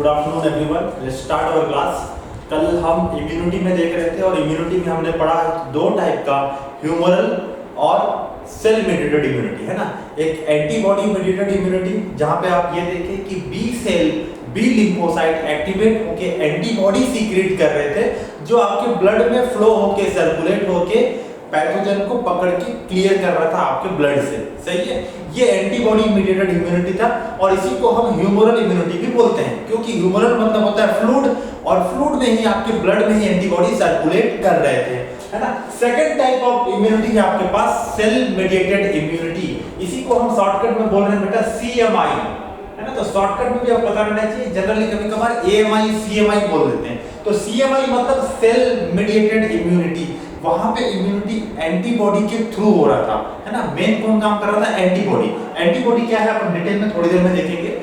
Good afternoon everyone, let's start our class. कल हम immunity में देख रहे थे और इम्यूनिटी में हमने पढ़ा दो टाइप का, ह्यूमरल और सेल मेडिएटेड इम्यूनिटी, है ना। एक एंटीबॉडी मेडिएटेड इम्यूनिटी जहां पे आप ये देखें कि B cell, B lymphocyte activate होके एंटीबॉडी सीक्रेट कर रहे थे जो आपके ब्लड में फ्लो होके सर्कुलेट होके पैथोजन को पकड़ के क्लियर कर रहा था आपके ब्लड से। सही है, ये एंटीबॉडी मेडिएटेड इम्यूनिटी था और इसी को हम ह्यूमरल इम्यूनिटी भी बोलते हैं, क्योंकि ह्यूमरल मतलब होता है फ्लूइड, और फ्लूइड में ही आपके ब्लड में ही एंटीबॉडी सर्कुलेट कर रहे थे, है ना। सेकंड टाइप ऑफ इम्यूनिटी है आपके पास सेल मेडिएटेड इम्यूनिटी। इसी को हम शॉर्टकट में बोल रहे हैं बेटा सीएमआई, है ना। तो शॉर्टकट में भी आपको पता रहना चाहिए, जनरली कभी-कभार एएमआई सीएमआई बोल देते हैं। तो सीएमआई मतलब सेल मेडिएटेड इम्यूनिटी, वहां पे इम्यूनिटी एंटीबॉडी के थ्रू हो रहा था, है ना। मेन कौन काम कर रहा था? एंटीबॉडी। एंटीबॉडी क्या है अपन डिटेल में थोड़ी देर में देखेंगे।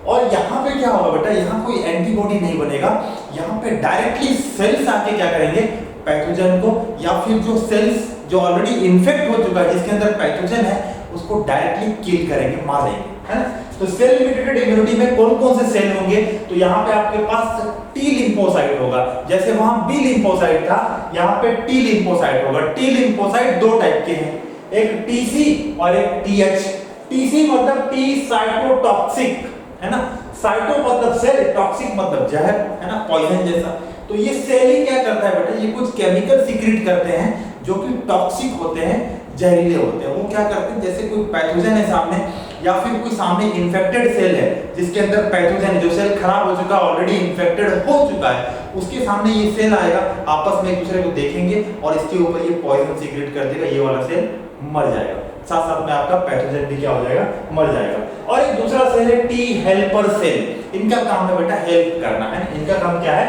और यहाँ पे क्या होगा बेटा, यहाँ कोई एंटीबॉडी नहीं बनेगा, यहाँ पे डायरेक्टली सेल्स आके क्या करेंगे, पैथोजन को या फिर जो सेल्स जो ऑलरेडी इन्फेक्ट हो चुका है जिसके अंदर पैथोजन है उसको डायरेक्टली किल करेंगे, मार देंगे, है ना। तो सेल मेडिएटेड इम्यूनिटी में कौन कौन से सेल होंगे? तो यहाँ पे आपके पास टी लिम्फोसाइट होगा, जैसे वहां बी लिम्फोसाइट था, यहाँ पे टी लिम्फोसाइट होगा। टी लिम्फोसाइट दो टाइप के हैं, एक टीसी और एक टीएच। टीसी मतलब टी साइटोटॉक्सिक, है ना। साइटो मतलब सेल, टॉक्सिक मतलब जहर, है ना, पॉइजन जैसा। तो ये सेल ही क्या करता है बेटा, ये कुछ केमिकल सीक्रेट करते हैं जो कि टॉक्सिक होते हैं, जहरीले होते हैं। वो क्या करते हैं, जैसे कोई पैथोजन है सामने या फिर कोई सामने इन्फेक्टेड सेल है जिसके अंदर पैथोजन है, जो सेल खराब हो चुका, ऑलरेडी इन्फेक्टेड हो चुका है, उसके सामने ये सेल आएगा, आपस में एक दूसरे को देखेंगे और इसके ऊपर ये पॉइजन सीक्रेट कर देगा, ये वाला सेल मर जाएगा, साथ साथ में आपका पैथोजन भी क्या हो जाएगा, मर जाएगा। और एक दूसरा सेल है टी हेल्पर सेल। इनका काम है बेटा हेल्प करना, है ना। इनका काम क्या है?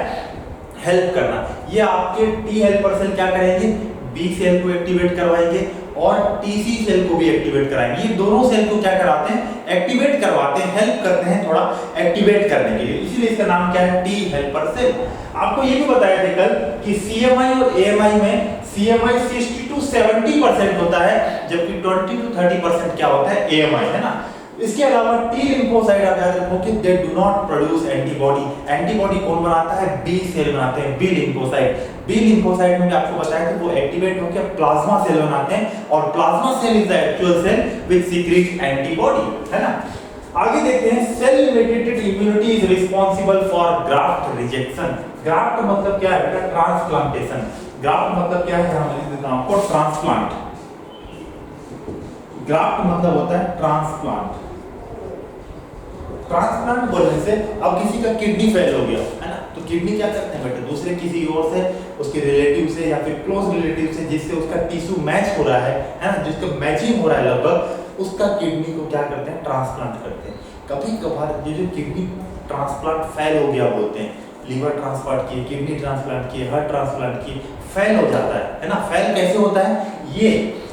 हेल्प करना। ये आपके टी हेल्पर सेल क्या करेंगे, बी सेल को एक्टिवेट करवाएंगे और टीसी सेल को भी एक्टिवेट कराएंगे। ये दोनों सेल को क्या कराते हैं, एक्टिवेट करवाते हैं, हेल्प करते हैं थोड़ा एक्टिवेट करने के लिए, इसीलिए इसका नाम क्या है, टी हेल्पर सेल। आपको ये भी बताया था कल कि सीएमआई और एएमआई में सीएमआई 60 to 70% होता है, जबकि 20 to 30% क्या होता है, एएमआई, है ना। इसके अलावा टी लिम्फोसाइट आप याद रखो कि they do not produce antibody. Antibody कौन बनाता है? बी सेल बनाते हैं, बी लिम्फोसाइट। बी लिम्फोसाइट में आपको बताया कि वो एक्टिवेट होकर प्लाज्मा सेल बनाते हैं और plasma cell is the actual cell which secretes antibody, है ना। आगे देखते हैं, cell mediated immunity is responsible for graft rejection. Graft मतलब क्या है बेटा? ट्रांसप्लांटेशन। ग्राफ्ट मतलब क्या है, यहां लिख देता हूं आपको, ट्रांसप्लांट। ग्राफ्ट मतलब होता है ट्रांसप्लांट। ट्रांसप्लांट बोलने से अब किसी का किडनी फेल हो गया, है ना, तो किडनी क्या करते हैं बेटा, दूसरे किसी और से, उसके रिलेटिव से या फिर क्लोज रिलेटिव से जिससे उसका टिश्यू मैच हो रहा है ना, जिसका मैचिंग हो रहा है लगभग, उसका किडनी को क्या करते हैं, ट्रांसप्लांट करते हैं। कभी कभार ये जो किडनी ट्रांसप्लांट फेल हो गया बोलते हैं, लीवर ट्रांसप्लांट किए, किडनी ट्रांसप्लांट किए, हार्ट ट्रांसप्लांट किए, फेल हो जाता है ना। फेल कैसे होता है? ये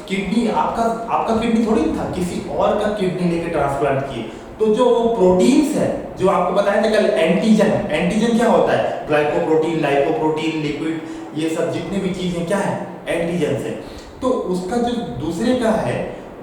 किडनी आपका किडनी थोड़ी था, किसी और का किडनी लेके ट्रांसप्लांट किए, तो जो प्रोटीन्स है, जो आपको बताया था कल, एंटीजन। एंटीजन क्या होता है? ग्लाइकोप्रोटीन, लाइपोप्रोटीन, लिपिड, ये सब जितने भी चीजें क्या है, एंटीजन से। तो उसका जो दूसरे का है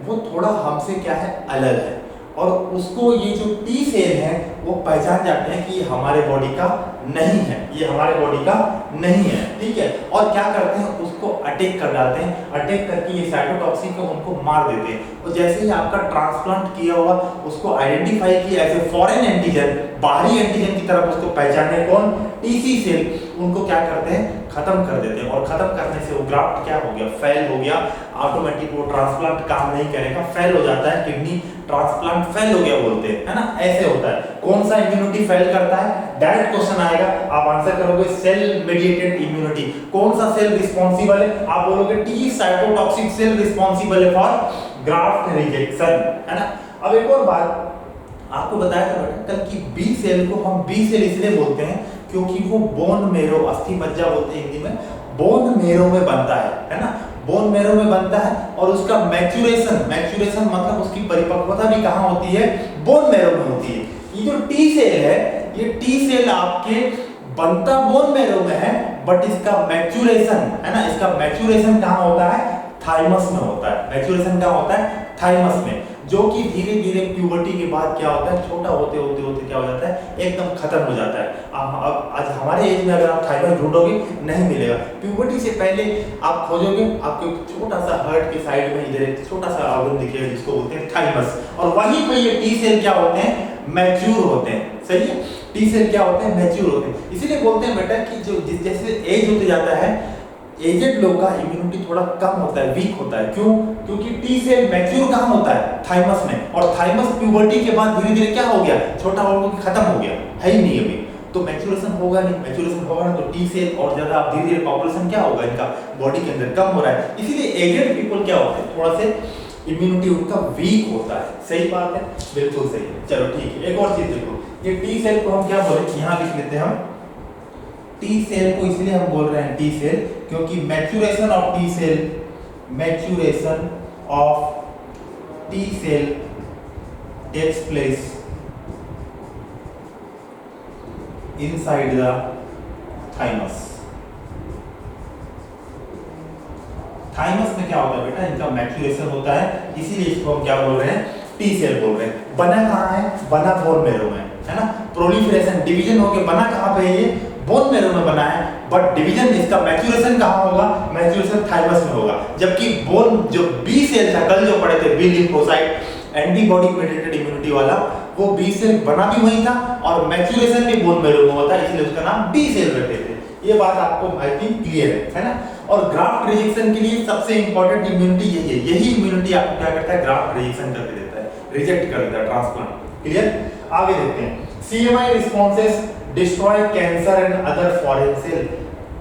वो थोड़ा हमसे क्या है, अलग है, और उसको ये जो टी सेल है वो पहचान जाते हैं कि ये हमारे बॉडी का नहीं है, ये हमारे बॉडी का नहीं है, ठीक है। और क्या करते हैं, उसको अटैक कर डालते हैं, अटैक करके ये साइटोटॉक्सिक को उनको मार देते हैं। और जैसे ही आपका ट्रांसप्लांट किया हुआ उसको आइडेंटिफाई किया एज ए फॉरेन एंटीजन, बाहरी एंटीजन की तरफ उसको पहचाने कौन, टीसी सेल, उनको क्या करते हैं, खत्म कर देते हैं। और खत्म करने से वो ग्राफ्ट क्या हो गया, फेल हो गया, ऑटोमेटिक वो ट्रांसप्लांट काम नहीं करेगा, फेल हो जाता है, किडनी ट्रांसप्लांट फेल हो गया बोलते हैं, है ना। ऐसे होता है। कौन सा इम्यूनिटी फेल करता है? डायरेक्ट क्वेश्चन आएगा, आप आंसर करोगे सेल मेडिएटेड इम्यूनिटी। कौन सा सेल रिस्पांसिबल है? आप बोलोगे टी साइटोटॉक्सिक सेल रिस्पांसिबल है फॉर ग्राफ्ट रिजेक्शन, है ना। अब एक और बात आपको बताया था बेटा कल कि बी सेल को हम बी सेल इसलिए बोलते हैं क्योंकि वो बोन मेरो, अस्थि मज्जा बोलते हैं हिंदी में, बोन मेरो में बनता है ना, बोन मेरो में बनता है। और उसका मैच्यूरेशन मतलब उसकी परिपक्वता भी कहाँ होती है, बोन मेरो में होती है। ये जो टी सेल है, ये टी सेल आपके बनता बोन मेरो में है, बट इसका मैच्यूरेशन, है ना, इसका मैच्यूरेशन कहाँ होता है, थाइमस में होता है। मैच्यूरेशन कहाँ होता है, थाइमस में, जो कि धीरे धीरे प्यूबर्टी के बाद क्या होता है, छोटा होते होते होते क्या हो जाता है, एकदम खत्म हो जाता है। अब आज हमारे एज में अगर आप थाइमस ढूंढोगे नहीं मिलेगा। प्यूबर्टी से पहले आप खोजोगे, आपको छोटा सा हार्ट के साइड में इधर एक छोटा सा ऑर्गन दिखेगा जिसको बोलते हैं थाइमस, और वहीं पे ये टी सेल क्या होते हैं, मैच्योर होते हैं। सही है, टी सेल क्या होते हैं, मैच्योर होते हैं। इसीलिए बोलते हैं बेटा कि जो जैसे एज होते जाता है, एजेड लोग का इम्यूनिटी थोड़ा कम होता है, वीक होता है। क्यों? क्योंकि टी सेल मैच्योर कहाँ होता है, थाइमस में, और थाइमस प्यूबर्टी के बाद धीरे धीरे क्या हो गया, छोटा ऑर्गन खत्म हो गया, है ही नहीं अभी, तो मैच्योरेशन होगा नहीं। मैच्योरेशन होगा ना तो टी सेल और ज्यादा धीरे धीरे पॉपुलेशन क्या होगा इनका बॉडी के अंदर कम हो रहा है। इसीलिए एजेड पीपल क्या होते हैं, थोड़ा से इम्यूनिटी उनका वीक होता है। सही बात है, बिल्कुल सही है। चलो ठीक है, एक और चीज देखो, ये टी सेल को हम क्या बोले, यहाँ लिख लेते हैं हम, टी सेल को इसलिए हम बोल रहे हैं टी सेल क्योंकि maturation of T cell, maturation of T cell takes place inside the thymus. Thymus में क्या होता है बेटा, इनका मैच्योरेशन होता है, इसीलिए इसको हम क्या बोल रहे हैं, टी सेल बोल रहे हैं। बना कहाँ है, बना बोन मैरो में, है ना। प्रोलिफरेशन डिवीजन होके बना कहाँ पे है, ये बोन मैरो में बना है, बट डिवीजन इसका मैच्योरेशन कहाँ होगा, मैच्योरेशन थाइमस में होगा। जबकि बोन जो बी सेल था, कल जो पढ़े थे B lymphocyte, antibody mediated immunity वाला, वो बी सेल बना भी वही था और मैच्योरेशन भी बोन मैरो में होता है, इसलिए उसका नाम बी सेल रखे थे। ये बात आपको आई थिंक क्लियर है ना। और ग्राफ्ट रिजेक्शन के लिए सबसे इंपॉर्टेंट इम्यूनिटी यही है, यही इम्यूनिटी आपको क्या करता है, ग्राफ्ट रिजेक्शन करके देता है, रिजेक्ट कर देता है ट्रांसप्लांट। क्लियर, आगे देखते हैं। CMI responses destroy cancer and other foreign cell.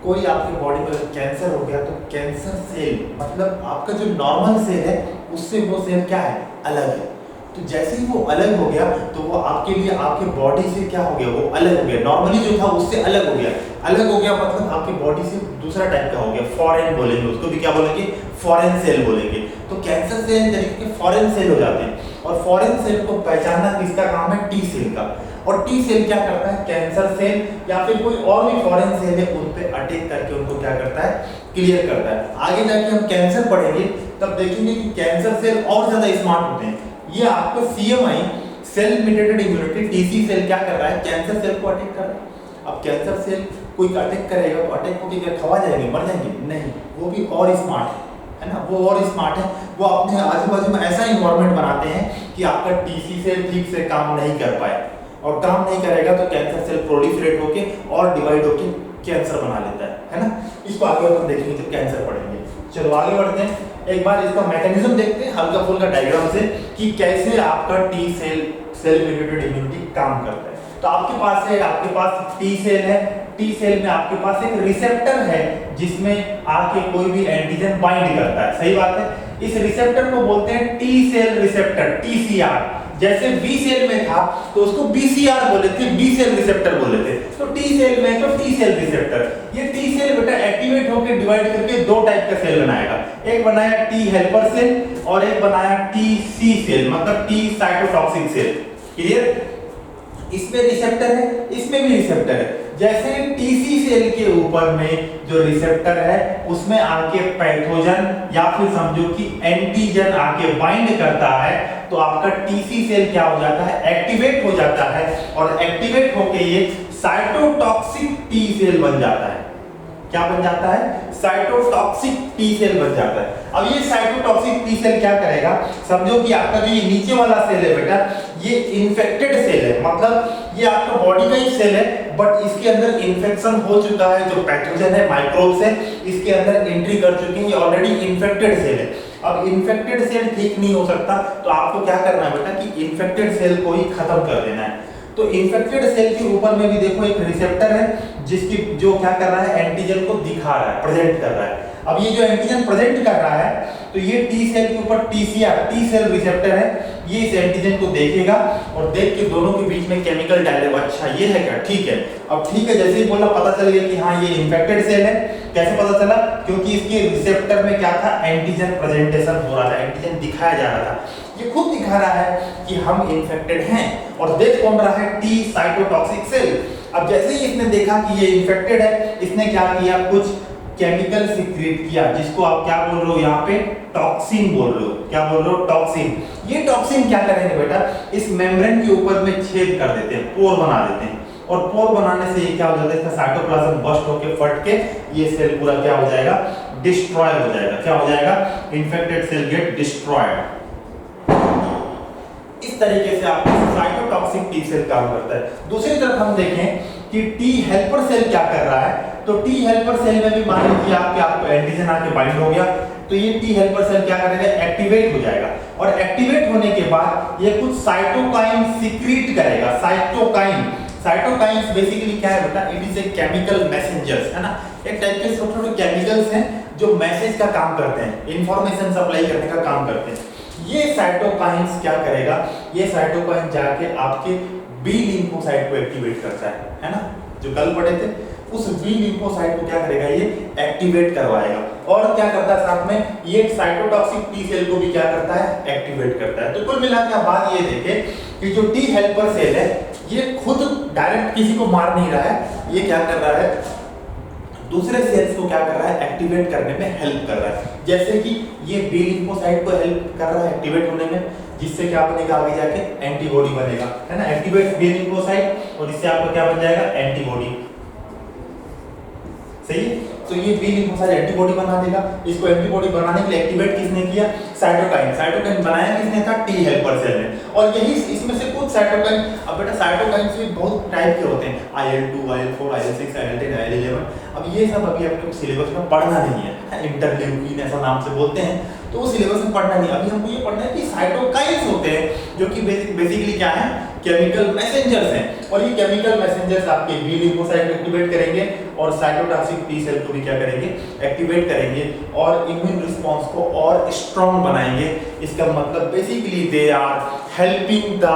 कोई आपके बॉडी में कैंसर हो गया तो कैंसर सेल मतलब आपका जो नॉर्मल सेल है उससे वो सेल क्या है, अलग है। तो जैसे ही वो अलग हो गया तो वो आपके लिए, आपके बॉडी से क्या हो गया, वो अलग हो गया, नॉर्मली जो था उससे अलग हो गया। अलग हो गया मतलब आपकी बॉडी से दूसरा टाइप का हो गया, फॉरेन बोलेंगे उसको भी, क्या बोलेंगे, फॉरेन सेल बोलेंगे। तो कैंसर सेल तरीके के फॉरेन सेल हो जाते हैं, और फॉरेन सेल को पहचानना किसका काम है, टी सेल का। और टी सेल क्या करता है, कैंसर सेल या फिर कोई और भी फॉरेन सेल है उन पे अटैक करके उनको क्या करता है, क्लियर करता है। आगे जाके हम कैंसर पढ़ेंगे तब देखेंगे कि कैंसर सेल और ज्यादा स्मार्ट होते हैं। ये आपको CMI, cell mediated immunity, TC cell क्या कर रहा है, कैंसर सेल को अटैक कर रहा है। अब कैंसर सेल कोई अटैक करेगा तो अटैक को क्या खवा जाएंगे, मर जाएंगे? नहीं, वो भी और स्मार्ट है ना, वो और स्मार्ट है। वो अपने आजू बाजू में ऐसा इन्वायरमेंट बनाते हैं कि आपका टीसी सेल ठीक से काम नहीं कर पाए, और काम नहीं करेगा तो कैंसर सेल प्रोलिफरेट होके और डिवाइड होके कैंसर बना लेता है ना। इसको आगे हम देखेंगे जब कैंसर पढ़ेंगे। चलो आगे बढ़ते हैं, एक बार इसका मैकेनिज्म देखते हैं हल्का फुल्का डायग्राम से कि कैसे आपका T cell, cell mediated immunity काम करता है। तो आपके पास है, आपके पास टी सेल है, टी सेल में आपके पास एक रिसेप्टर है जिसमें आके कोई भी एंटीजन बाइंड करता है। सही बात है। इस रिसेप्टर को बोलते हैं टी सेल रिसेप्टर, टीसीआर। जैसे बी सेल में था तो उसको बीसीआर बोले थे, बी सेल रिसेप्टर बोले थे। तो टी सेल में तो टी सेल रिसेप्टर। ये टी सेल बेटा एक्टिवेट होकर डिवाइड करके दो टाइप का सेल बनाएगा। एक बनाया टी हेल्पर सेल और एक बनाया टी सी सेल, मतलब टी साइटोटॉक्सिक सेल। क्लियर? इसमें रिसेप्टर है, इसमें भी रिसेप्टर है। जैसे टीसी सेल के ऊपर में जो रिसेप्टर है उसमें आके पैथोजन या फिर समझो कि एंटीजन आके बाइंड करता है, तो आपका टीसी सेल क्या हो जाता है, एक्टिवेट हो जाता है, और एक्टिवेट होके ये साइटोटॉक्सिक टी सेल बन जाता है। क्या बन जाता है? साइटोटॉक्सिक टी सेल बन जाता है। अब ये साइटोटॉक्सिक टी सेल क्या करेगा, समझो कि आपका जो ये नीचे वाला सेल है बेटा, ये इन्फेक्टेड सेल है, मतलब ये आपका बॉडी का ही सेल है, बट इसके अंदर इन्फेक्शन हो चुका है, जो पैथोजन है, माइक्रोब्स है, इसके अंदर एंट्री कर चुके हैं, ये ऑलरेडी इन्फेक्टेड सेल है। अब इन्फेक्टेड सेल ठीक नहीं हो सकता, तो आपको क्या करना है बेटा कि इन्फेक्टेड सेल को ही खत्म कर देना है। तो इन्फेक्टेड सेल के ऊपर में भी देखो एक रिसेप्टर है जिसकी जो क्या कर रहा है, एंटीजन को दिखा रहा है, प्रेजेंट कर रहा है। अब ये जो एंटीजन प्रेजेंट कर रहा है तो ये टी सेल के ऊपर टीसीआर, टी सेल रिसेप्टर है, ये इस एंटीजन को देखेगा और देख के दोनों के बीच में केमिकल डालेगा। अच्छा ये है क्या, ठीक है। अब ठीक है, जैसे ही बोला पता चल गया कि हाँ ये इन्फेक्टेड सेल है। कैसे पता चला? क्योंकि इसके रिसेप्टर में क्या था, एंटीजन प्रेजेंटेशन हो रहा था, एंटीजन दिखाया जा रहा था। ये खुद दिखा रहा है कि हम इन्फेक्टेड हैं, और देख कौन रहा है, टी साइटोटॉक्सिक सेल। अब जैसे ही इसने देखा कि ये इन्फेक्टेड है, इसने क्या किया, कुछ केमिकल सीक्रेट किया, जिसको आप क्या बोल रहे हो यहाँ पे, टॉक्सिन बोल रहे हो। क्या बोल रहे हो, टॉक्सिन। ये टॉक्सिन क्या करेंगे बेटा, इस मेम्ब्रेन के ऊपर में छेद कर देते हैं, पोर बना देते हैं, और पोर बनाने से ये क्या हो जाता है, इसका साइटोप्लाज्म बस्ट होके फट के ये सेल पूरा क्या हो जाएगा, डिस्ट्रॉय हो जाएगा। क्या हो जाएगा, इन्फेक्टेड सेल गेट डिस्ट्रॉयड। इस तरीके से आपका साइटोटॉक्सिक टी सेल काम करता है। दूसरी तरफ हम देखें कि टी हेल्पर सेल क्या कर रहा है, तो टी हेल्पर सेल में भी मान लीजिए आपको एंटीजन आके बाइंड हो गया, तो ये टी हेल्पर सेल क्या करेगा, एक्टिवेट हो जाएगा, और एक्टिवेट होने के बाद ये कुछ साइटोकाइन सीक्रेट करेगा। साइटोकाइंस बेसिकली क्या है बेटा, it is a chemical messengers, है ना, एक टाइप के छोटे छोटे केमिकल्स हैं जो मैसेज का काम करते हैं, इंफॉर्मेशन सप्लाई करने का काम करते हैं। ये साइटोकाइंस क्या करेगा, ये साइटोकाइन जाके आपके बी लिम्फोसाइट को एक्टिवेट करता है ना, जो कल पढ़े थे, उस बी लिम्फोसाइट को क्या करेगा, ये एक्टिवेट करवाएगा। और क्या करता है साथ में, ये साइटोटॉक्सिक टी सेल को भी क्या करता है, एक्टिवेट करता है। तो कुल मिला के बात ये देखें कि जो टी हेल्पर सेल है ये खुद डायरेक्ट किसी को मार नहीं रहा है, ये क्या कर रहा है, दूसरे सेल्स को क्या कर रहा है, एक्टिवेट करने में हेल्प कर रहा है। जैसे कि ये बी लिम्फोसाइट को हेल्प कर रहा है एक्टिवेट होने में, जिससे क्या बनेगा, आगे जाके एंटीबॉडी बनेगा, है ना, एक्टिवेट बी लिम्फोसाइट, और इससे आपको क्या बन जाएगा, एंटीबॉडी। सही है, तो ये बी लिम्फोसाइट एंटीबॉडी बना देगा। इसको एंटीबॉडी बनाने के लिए एक्टिवेट किसने किया, साइटोकाइन बनाया किसने था, टी हेल्पर सेल ने। और यही इसमें से कुछ साइटोकाइन, अब बेटा साइटोकाइंस भी बहुत टाइप के होते हैं, IL2, IL4, IL6, IL10, IL11। अब ये सब अभी आपको सिलेबस में पढ़ना नहीं है, इंटरल्यूकिन ऐसा नाम से बोलते हैं, तो वो सिलेबस में पढ़ना नहीं। अभी हमको ये पढ़ना है कि साइटोकाइंस होते हैं जो कि बेसिकली क्या है, केमिकल मैसेंजर्स हैं, और ये केमिकल मैसेंजर्स आपके बी लिम्फोसाइट को एक्टिवेट करेंगे और साइटोटॉक्सिक टी सेल को भी क्या करेंगे, एक्टिवेट करेंगे, और इम्यून रिस्पांस को और स्ट्रांग बनाएंगे। इसका मतलब basically they are helping the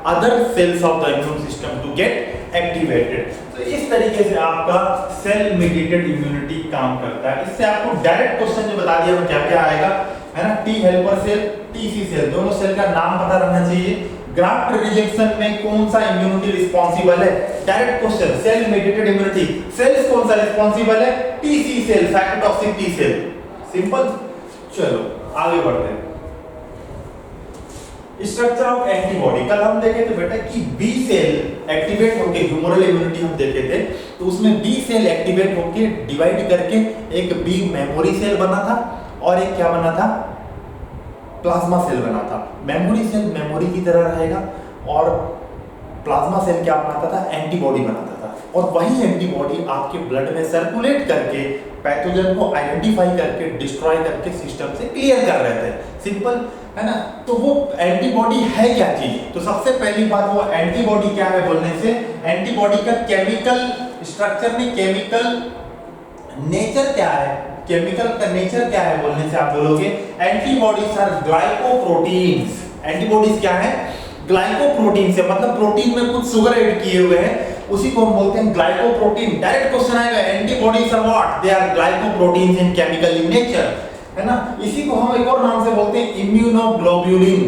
other cells of the immune system to get activated. तो इस तरीके से आपका सेल मेडिएटेड इम्यूनिटी काम करता है। इससे आपको डायरेक्ट क्वेश्चन जो बता दिया क्या क्या आएगा, है ना, T helper cell, TC cell, दोनों सेल का नाम पता रहना चाहिए। ग्राफ्ट रिजेक्शन में कौन सा इम्यूनिटी रिस्पांसिबल है, direct question, cell mediated immunity, cells कौन सा रिस्पांसिबल है, TC cell, cytotoxic T cell, simple. चलो आगे बढ़ते हैं। स्ट्रक्चर ऑफ एंटीबॉडी, कल हम देखे थे बेटा कि बी सेल एक्टिवेट होके, ह्यूमरल इम्यूनिटी हम देखे थे, तो उसमें बी सेल एक्टिवेट होके डिवाइड करके एक बी मेमोरी सेल बना था और एक क्या बना था, प्लाज्मा सेल बना था। मेमोरी सेल मेमोरी की तरह रहेगा और प्लाज्मा सेल क्या बनाता था, एंटीबॉडी बनाता था, और वही एंटीबॉडी आपके ब्लड में सर्कुलेट करके पैथोजन को आइडेंटिफाई करके डिस्ट्रॉय करके सिस्टम से क्लियर कर रहे थे। सिंपल है ना। तो वो एंटीबॉडी है क्या चीज, तो सबसे पहली बात वो एंटीबॉडी क्या है बोलने से, एंटीबॉडी का केमिकल स्ट्रक्चर में केमिकल नेचर क्या है, केमिकल का नेचर क्या है बोलने से आप बोलोगे एंटीबॉडीज आर ग्लाइकोप्रोटीन्स। एंटीबॉडीज क्या है, ग्लाइकोप्रोटीन से, मतलब प्रोटीन में कुछ शुगर ऐड किए हुए हैं, उसी को हम बोलते हैं ग्लाइकोप्रोटीन। डायरेक्ट क्वेश्चन आएगा antibodies are what, they are glycoproteins in chemical in nature, है ना। इसी को हम एक और नाम से बोलते हैं इम्यूनोग्लोब्यूलिन।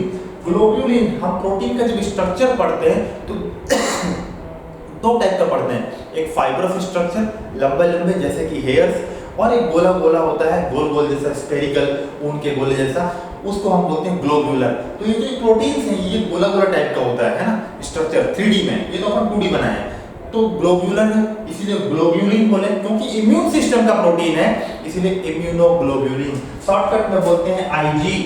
ग्लोब्यूलिन, हम प्रोटीन का जब स्ट्रक्चर पढ़ते हैं तो दो टाइप का पढ़ते हैं, एक फाइब्रस स्ट्रक्चर लंबे लंबे जैसे कि हेयर्स, और एक गोला गोला होता है, गोल गोल जैसा स्फेरिकल ऊन के गोले जैसा, उसको हम बोलते हैं ग्लोब्यूलर। तो ये जो प्रोटीन्स हैं ये गोला गोला टाइप का होता है ना स्ट्रक्चर 3D में, ये तो अपन 2D बनाए हैं, तो ग्लोब्यूलर है इसीलिए ग्लोब्यूलिन बोले, क्योंकि इम्यून सिस्टम का प्रोटीन है इसीलिए इम्यूनोग्लोब्यूलिन। शॉर्टकट में बोलते हैं आईजी,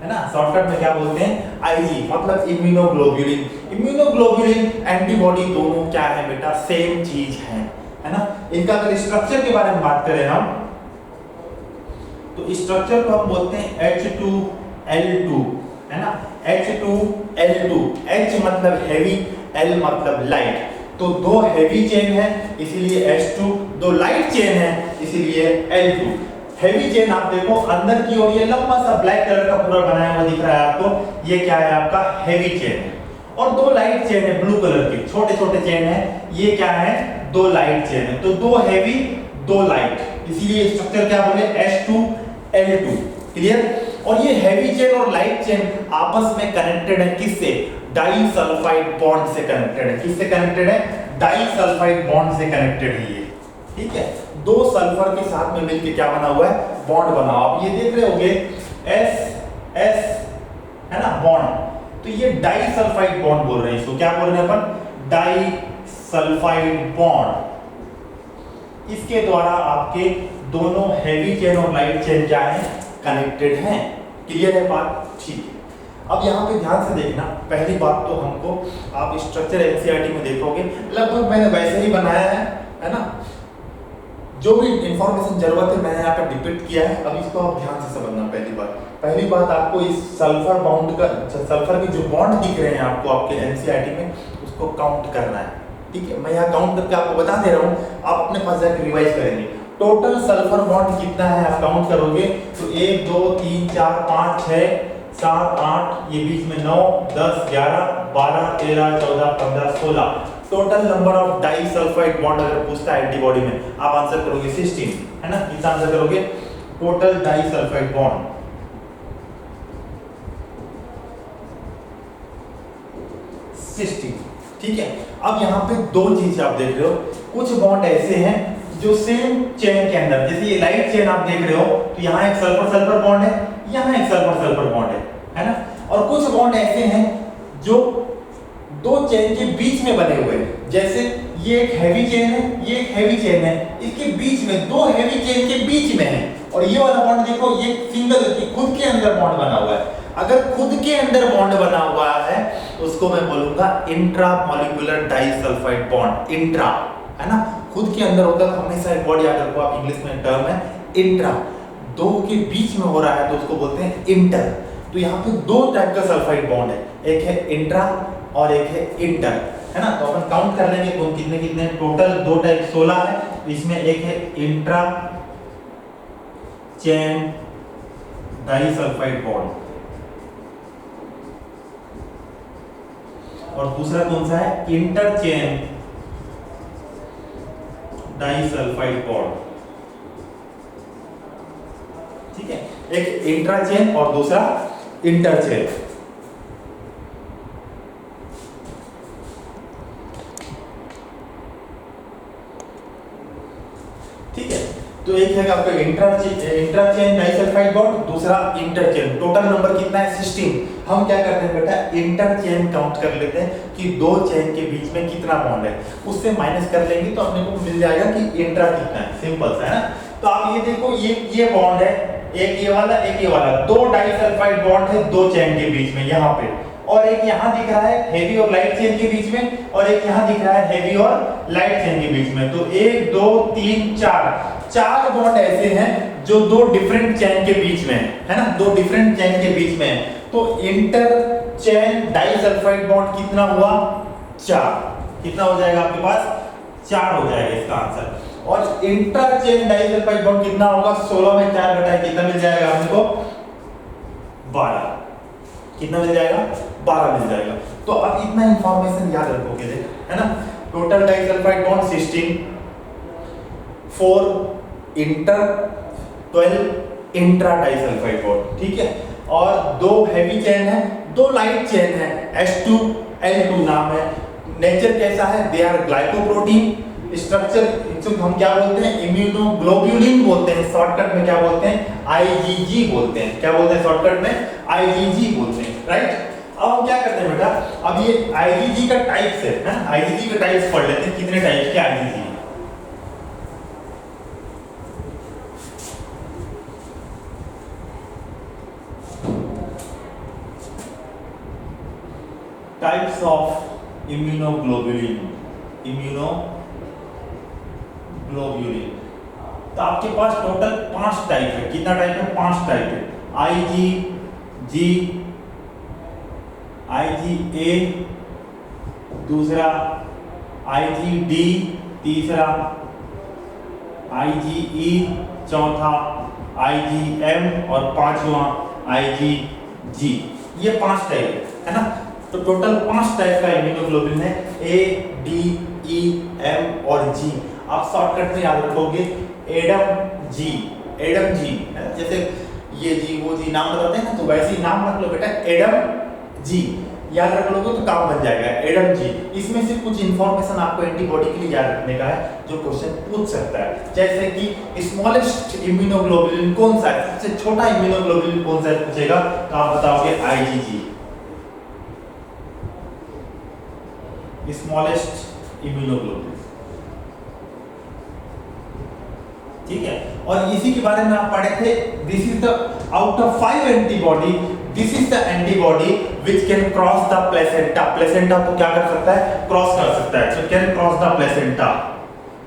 है ना, शॉर्टकट में क्या बोलते हैं आईजी, मतलब इम्यूनोग्लोब्यूलिन। इम्यूनोग्लोब्यूलिन एंटीबॉडी दोनों क्या है बेटा, सेम चीज है ना। इनका अगर स्ट्रक्चर के बारे में बात करें हम, तो स्ट्रक्चर को हम बोलते हैं H2L2, है ना, H2L2, H मतलब हैवी, L मतलब लाइट, तो दो हैवी चेन है इसीलिए H2, दो लाइट चेन है इसीलिए L2। हैवी चेन आप देखो अंदर की ओर ये लंबा सा ब्लैक कलर का पूरा बनाया हुआ दिख रहा है आपको, ये क्या है आपका हैवी चेन है, और दो लाइट चेन है ब्लू कलर की, छोटे छोटे चेन है, ये क्या है, दो लाइट चेन है, तो दो हैवी दो लाइट, इसीलिए स्ट्रक्चर क्या बोले H2L2, क्लियर। और ये हैवी चेन और लाइट चेन आपस में कनेक्टेड है किससे, डाइसल्फाइड बॉन्ड से कनेक्टेड है, किससे कनेक्टेड है, डाइसल्फाइड बॉन्ड से कनेक्टेड है ये, ठीक है। दो सल्फर के साथ में मिलके क्या बना हुआ है, बॉन्ड बना। आप ये देख रहे होंगे एस एस है ना बॉन्ड, तो ये डाई सल्फाइड बॉन्ड बोल रहे हैं इसको। क्या बोल रहे हैं अपन, डाई सल्फाइड बॉन्ड। इसके द्वारा आपके दोनों हैवी चेन और लाइट चेन क्या है, कनेक्टेड हैं। क्लियर है बात, ठीक है। अब यहाँ पे ध्यान से देखना, पहली बात तो हमको आप स्ट्रक्चर एनसीईआरटी में देखोगे लगभग मैंने वैसे ही बनाया है ना, जो भी इंफॉर्मेशन जरूरत है मैंने यहाँ पे डिपिक्ट किया है। अब इसको आप ध्यान से समझना। पहली बात आपको इस सल्फर बॉन्ड का, सल्फर के जो बॉन्ड दिख रहे हैं आपको आपके एनसीईआरटी में, उसको काउंट करना है, ठीक है। मैं यहाँ काउंट करके आपको बता दे रहा हूँ, आप अपने पास जाकर रिवाइज करेंगे। टोटल सल्फर बॉन्ड कितना है आप काउंट करोगे तो 1 2 3 4 5 6 7 8, ये बीच में 9 10 11 12 13 14 15 16, total number of disulphide bond अगर पूछता है एंटीबॉडी में, आप आंसर करोगे 16, है ना। कितना आंसर करोगे, टोटल डाई सल्फाइड बॉन्ड 16, ठीक है। अब यहाँ पे दो चीज आप देख रहे हो, कुछ बॉन्ड ऐसे हैं जो सेम चेन के अंदर, जैसे ये लाइट चेन आप देख रहे हो, तो यहाँ एक सल्फर सल्फर बॉन्ड है, यहाँ एक सल्फर सल्फर बॉन्ड है ना। और कुछ बॉन्ड ऐसे हैं जो दो चेन के बीच में बने हुए हैं, जैसे ये एक हैवी चेन है, ये एक हैवी चेन है, इसके बीच में दो हैवी चेन के बीच में है। और ये वाला बॉन्ड देखो, ये सिंगल खुद के अंदर बॉन्ड बना हुआ है। अगर खुद के अंदर बॉन्ड बना हुआ है उसको मैं बोलूंगा intra molecular disulphide bond, intra, है ना। खुद के अंदर होता है, हमेशा एक वर्ड याद रखो आप, इंग्लिश में टर्म है इंट्रा। दो के बीच में हो रहा है तो उसको बोलते हैं इंटर। तो यहाँ पे दो टाइप का सल्फाइड बॉन्ड है, एक है इंट्रा और एक है इंटर, है ना। तो अपन काउंट कर लेंगे कौन कितने कितने, टोटल दो टाइप 16 है। इसमें एक है इंट्रा चेन डाइसल्फाइड बॉन्ड और दूसरा कौन सा है, इंटर चेन डाइसल्फाइड बॉन्ड, ठीक है। एक इंट्रा चेन और दूसरा इंटर चेन। ठीक है, तो एक है आपका इंट्रा चेन डाइसल्फाइड बॉन्ड, दूसरा इंटर चेन। टोटल नंबर कितना है, 16। हम क्या करते हैं बेटा, इंटर चेन काउंट कर लेते हैं कि दो चेन के बीच में कितना बॉन्ड है, उससे माइनस कर लेंगे तो अपने को मिल जाएगा कि इंट्रा कितना है, सिंपल सा, है ना। तो आप ये देखो, ये बॉन्ड है, एक ये वाला एक ये वाला, दो डाइसल्फाइड बॉन्ड है दो चेन के बीच में यहाँ पे, और एक यहाँ दिख रहा है हेवी और लाइट चेन के बीच में, और एक यहाँ दिख रहा है हेवी और लाइट चेन के बीच में। तो 1 2 3 4 बॉन्ड ऐसे हैं जो दो डिफरेंट चेन के बीच में है ना, दो डिफरेंट चेन के बीच में। तो इंटर चेन डाइसल्फाइड बॉन्ड कितना हुआ, 4। कितना हो जाएगा आपके पास, 4 हो जाएगा इसका आंसर। और इंटर चेन डाइसल्फाइड बॉन्ड कितना होगा, 16 में 4 घटाए कितना मिल जाएगा हमको, 12। कितना मिल जाएगा, 12 मिल जाएगा। तो अब इतना इंफॉर्मेशन याद रखोगे, है ना। Total disulphide bond 16, 4 inter, 12 intra disulphide bond, ठीक है। और दो हैवी चेन है, दो लाइट चेन है, H2L2 नाम है। नेचर कैसा है, दे आर ग्लाइकोप्रोटीन। स्ट्रक्चर हम क्या बोलते हैं, इम्यूनोग्लोब्यूलिन बोलते हैं, शॉर्टकट में क्या बोलते हैं, IgG बोलते हैं। क्या बोलते हैं शॉर्टकट में, IgG बोलते हैं, राइट। अब हम क्या करते हैं बेटा, अब ये IgG का टाइप्स है ना, IgG का टाइप्स पढ़ लेते हैं, कितने टाइप्स के IgG। टाइप्स ऑफ इम्यूनोग्लोब्यूलिन, तो आपके पास टोटल 5 टाइप है। कितना टाइप है, 5 टाइप है। IgG, IgA, दूसरा IgD, तीसरा IgE, चौथा IgM और पांचवा IgG। ये 5 टाइप है ना। तो टोटल 5 टाइप का इम्यूनोग्लोबुलिन है, A, D, E, M और G। आप शॉर्टकट में याद रखोगे एडम जी, जैसे ये जी वो जी नाम बताते हैं ना, तो वैसे ही नाम रख लो बेटा, एडम जी। याद रख लोगे तो काम बन जाएगा। एडम जी, इसमें से कुछ इंफॉर्मेशन आपको एंटीबॉडी के लिए याद रखने का है जो क्वेश्चन पूछ सकता है। जैसे कि स्मॉलेस्ट इम्यूनोग्लोबुलिन कौन सा है, सबसे छोटा इम्यूनोग्लोबुलिन कौन सा है पूछेगा तो आप बताओगे आईजीजी, स्मॉलेस्ट इम्यूनोग्लोबुलिन। ठीक है, और इसी के बारे में आप पढ़े थे, this is the out of 5 antibody, this is the antibody which can cross the placenta. Placenta को क्या कर सकता है, क्रॉस कर सकता है, so can cross the placenta.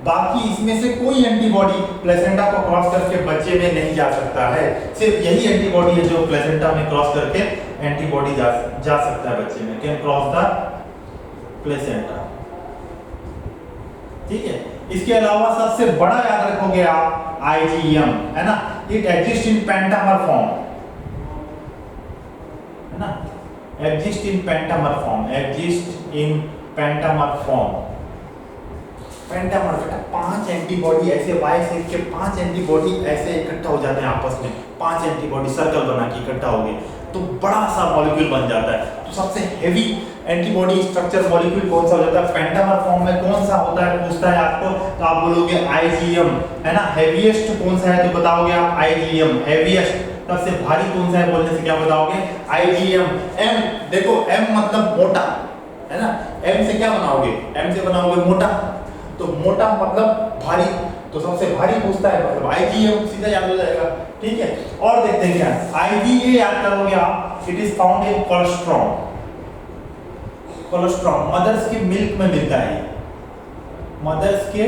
बाकी इसमें से कोई एंटीबॉडी प्लेसेंटा को क्रॉस करके बच्चे में नहीं जा सकता है, सिर्फ यही एंटीबॉडी है जो प्लेसेंटा में क्रॉस करके एंटीबॉडी जा सकता है बच्चे में, कैन क्रॉस द प्लेसेंटा। ठीक है, इसके अलावा सबसे बड़ा याद रखोगे आप आईजीएम, है ना, it exist in pentamer form, है ना, exist in pentamer form, exist in pentamer form. Pentamer बेटा 5 एंटीबॉडी ऐसे वाई शेप के 5 एंटीबॉडी ऐसे इकट्ठा हो जाते हैं आपस में, 5 एंटीबॉडी सर्कल बना के इकट्ठा हो गए तो बड़ा सा मॉलिक्यूल बन जाता है। तो सबसे हेवी एंटीबॉडी स्ट्रक्चर मॉलिक्यूल कौन सा हो जाता है, पेंटामर फॉर्म में कौन सा होता है पूछता है आपको, तो आप बोलोगे आईजीएम, है ना। हेवीएस्ट कौन सा है तो बताओगे आप आईजीएम, हेवीएस्ट सबसे भारी कौन सा है बोलने से क्या बताओगे आईजीएम। एम देखो, एम मतलब मोटा, है ना, एम से क्या बनाओगे, एम से बनाओगे मोटा, तो मोटा मतलब भारी, तो सबसे भारी पूछता है मतलब आईजीएम, सीधा याद हो जाएगा। ठीक है, और देखते हैं क्या आईजीए याद करोगे आप, it is found in cholesterol, cholesterol mother's की मिल्क में मिलता है, मदर्स के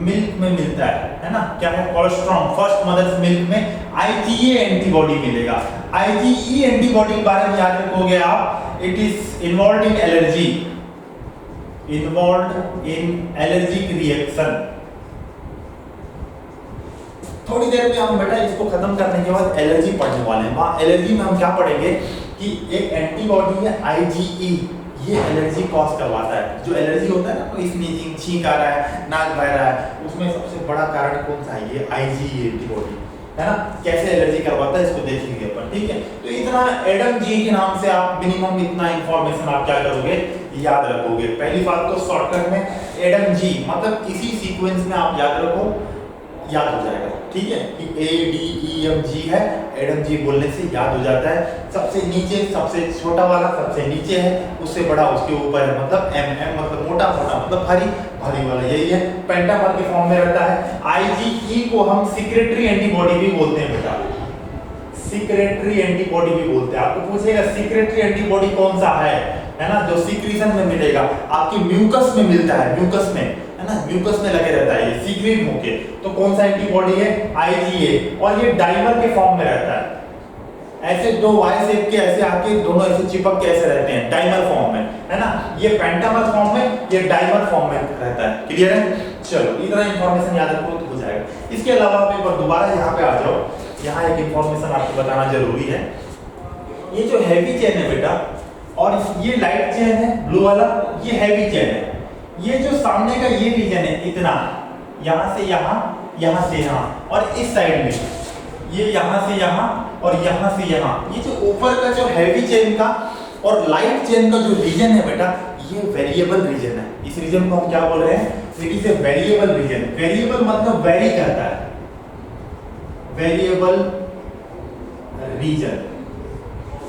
मिल्क में मिलता है ना, क्या है कोलेस्ट्रॉल, फर्स्ट मदर्स मिल्क में आईजीए एंटीबॉडी मिलेगा। आईजीई एंटीबॉडी के बारे में याद रखोगे आप, it is involved in allergy, involved in allergic reaction. थोड़ी देर में हम बेटा इसको खत्म करने के बाद एलर्जी पढ़ने वाले हैं। वहां एलर्जी में हम क्या पढ़ेंगे कि एक एंटीबॉडी है आईजीई, ये एलर्जी कॉज करवाता है। जो एलर्जी होता है ना, कोई स्नीजिंग, छींक आ रहा है, नाक बह रहा है, उसमें सबसे बड़ा कारण कौन सा है, ये आईजीई एंटीबॉडी, है ना। कैसे एलर्जी करवाता है इसको देखेंगे अपन। ठीक है, तो इतना एडम जी के नाम से आप मिनिमम इतना इंफॉर्मेशन आप क्या करोगे, याद रखोगे। पहली बात तो शॉर्टकट में एडम जी मतलब इसी सीक्वेंस में आप याद रखो, याद हो जाएगा। ठीक है, कि A D E M G है, एडम जी बोलने से याद हो जाता है। सबसे नीचे सबसे छोटा वाला सबसे नीचे है, उससे बड़ा उसके ऊपर है, मतलब एम, एम मतलब मोटा, मोटा मतलब भारी, भारी वाला यही है, पेंटामर के फॉर्म में रहता है। आईजीई को हम सिक्रेटरी एंटीबॉडी भी बोलते हैं बेटा, सिक्रेटरी एंटीबॉडी भी बोलते हैं। आपको पूछेगा सिक्रेटरी एंटीबॉडी कौन सा है ना, जो सीक्रेशन में मिलेगा, आपकी म्यूकस में मिलता है, म्यूकस में, है ना, म्यूकस में लगे रहता है ये सीक्रेट होके, तो कौन सा एंटीबॉडी है आईजीए, और ये डाइमर के फॉर्म में रहता है। ऐसे दो वाई शेप के ऐसे आके दोनों ऐसे चिपक के ऐसे रहते हैं डाइमर फॉर्म में, है ना। ये पेंटामर फॉर्म में, ये डाइमर फॉर्म में रहता है। क्लियर है, चलो इतना इंफॉर्मेशन याद रखो तो हो जाएगा। इसके अलावा आप एक बार दोबारा यहाँ पे आ जाओ, यहाँ एक इंफॉर्मेशन आपको बताना जरूरी है। ये जो हैवी चेन है बेटा, और ये लाइट चेन है ब्लू वाला, ये हैवी चेन है। ये जो सामने का ये रीजन है इतना, यहाँ से यहाँ, यहाँ से यहाँ, और इस साइड में ये यहाँ से यहाँ और यहाँ से यहाँ, ये जो ऊपर का जो हैवी चेन का और लाइट चेन का जो रीजन है बेटा, ये वेरिएबल रीजन है। इस रीजन को हम क्या बोल रहे हैं, it is a variable region. Variable मतलब वेरी करता है, वेरिएबल रीजन।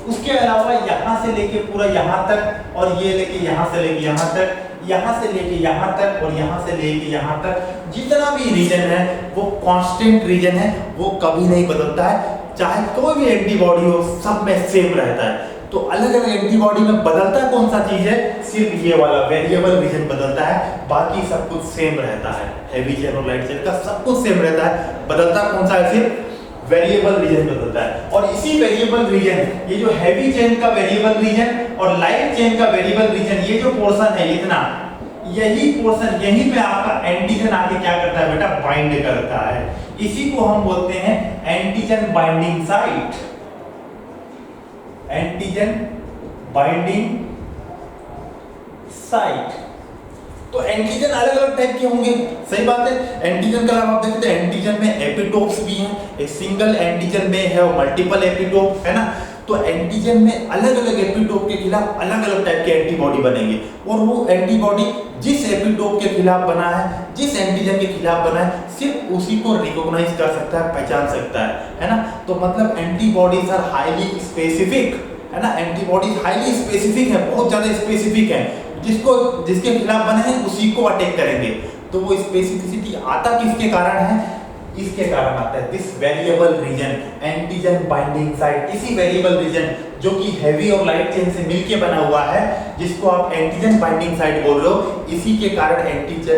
उसके अलावा यहाँ से लेके पूरा यहाँ तक, और ये लेके यहाँ से लेके यहाँ तक, यहाँ से लेके यहाँ तक, और यहाँ से लेके यहाँ तक, जितना भी रीजन है वो कांस्टेंट रीजन है, वो कभी नहीं बदलता है। चाहे कोई भी एंटीबॉडी हो, सब में सेम रहता है। तो अलग अलग एंटीबॉडी में बदलता कौन सा चीज है, सिर्फ ये वाला वेरिएबल रीजन बदलता है, बाकी सब कुछ सेम रहता है। हैवी चेन और लाइट चेन का सब कुछ सेम रहता है, बदलता कौन सा है, सिर्फ वेरिएबल रीजन बदलता है। और इसी वेरिएबल रीजन, ये जो हैवी चेन का वेरिएबल रीजन और लाइट चेन का वेरिएबल रीजन, ये जो पोर्शन है इतना, यही पोर्शन, यहीं पे आपका एंटीजन आके क्या करता है बेटा, बाइंड करता है। इसी को हम बोलते हैं antigen binding site, antigen binding site. तो एंटीजन अलग अलग टाइप के होंगे, सही बात है। एंटीजन का आप देखते हैं, एंटीजन में एपिटोप्स भी हैं, एक सिंगल एंटीजन में है और मल्टीपल एपिटोप, है ना। तो एंटीजन में अलग अलग एपिटोप के खिलाफ अलग अलग टाइप के एंटीबॉडी बनेंगे, और वो एंटीबॉडी जिस एपिटोप के खिलाफ बना है, जिस एंटीजन के खिलाफ बना है, सिर्फ उसी को रिकॉग्नाइज कर सकता है, पहचान सकता है ना। तो मतलब एंटीबॉडीज आर हाईली स्पेसिफिक, है ना। एंटीबॉडीज हाईली स्पेसिफिक है, बहुत ज्यादा स्पेसिफिक है, जिसको जिसके खिलाफ बने हैं उसी को अटैक करेंगे। तो वो स्पेसिफिसिटी आता किसके कारण है? इसके कारण आता है this variable region, antigen binding site. इसी वेरिएबल रीजन जो कि हैवी और लाइट चेन से मिलके बना हुआ है, जिसको आप एंटीजन बाइंडिंग साइट बोल रहे हो, इसी के कारण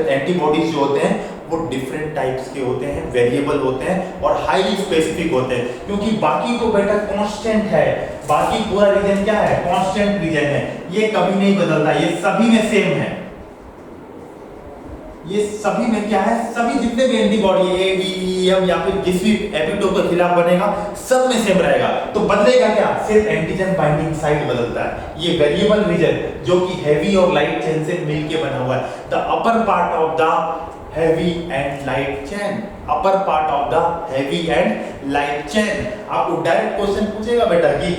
एंटीबॉडीज जो होते हैं वो डिफरेंट टाइप्स के होते हैं, वेरिएबल होते हैं और हाईली स्पेसिफिक होते हैं। क्योंकि बाकी तो बेटा कांस्टेंट है, बाकी पूरा रीजन क्या है? कांस्टेंट रीजन है, ये कभी नहीं बदलता, ये सभी में सेम है। ये सभी में क्या है? सभी जितने भी antibody A B E M या फिर जिस भी एपिटोप के खिलाफ बनेगा सब में सेम रहेगा। तो बदलेगा क्या? सिर्फ एंटीजन बाइंडिंग साइट बदलता है। ये वेरिएबल रीजन जो कि हैवी और लाइट चेन से मिलके बना हुआ है, the upper part of the heavy and light chain, upper part of the heavy and light chain. आपको डायरेक्ट क्वेश्चन पूछेगा बेटा कि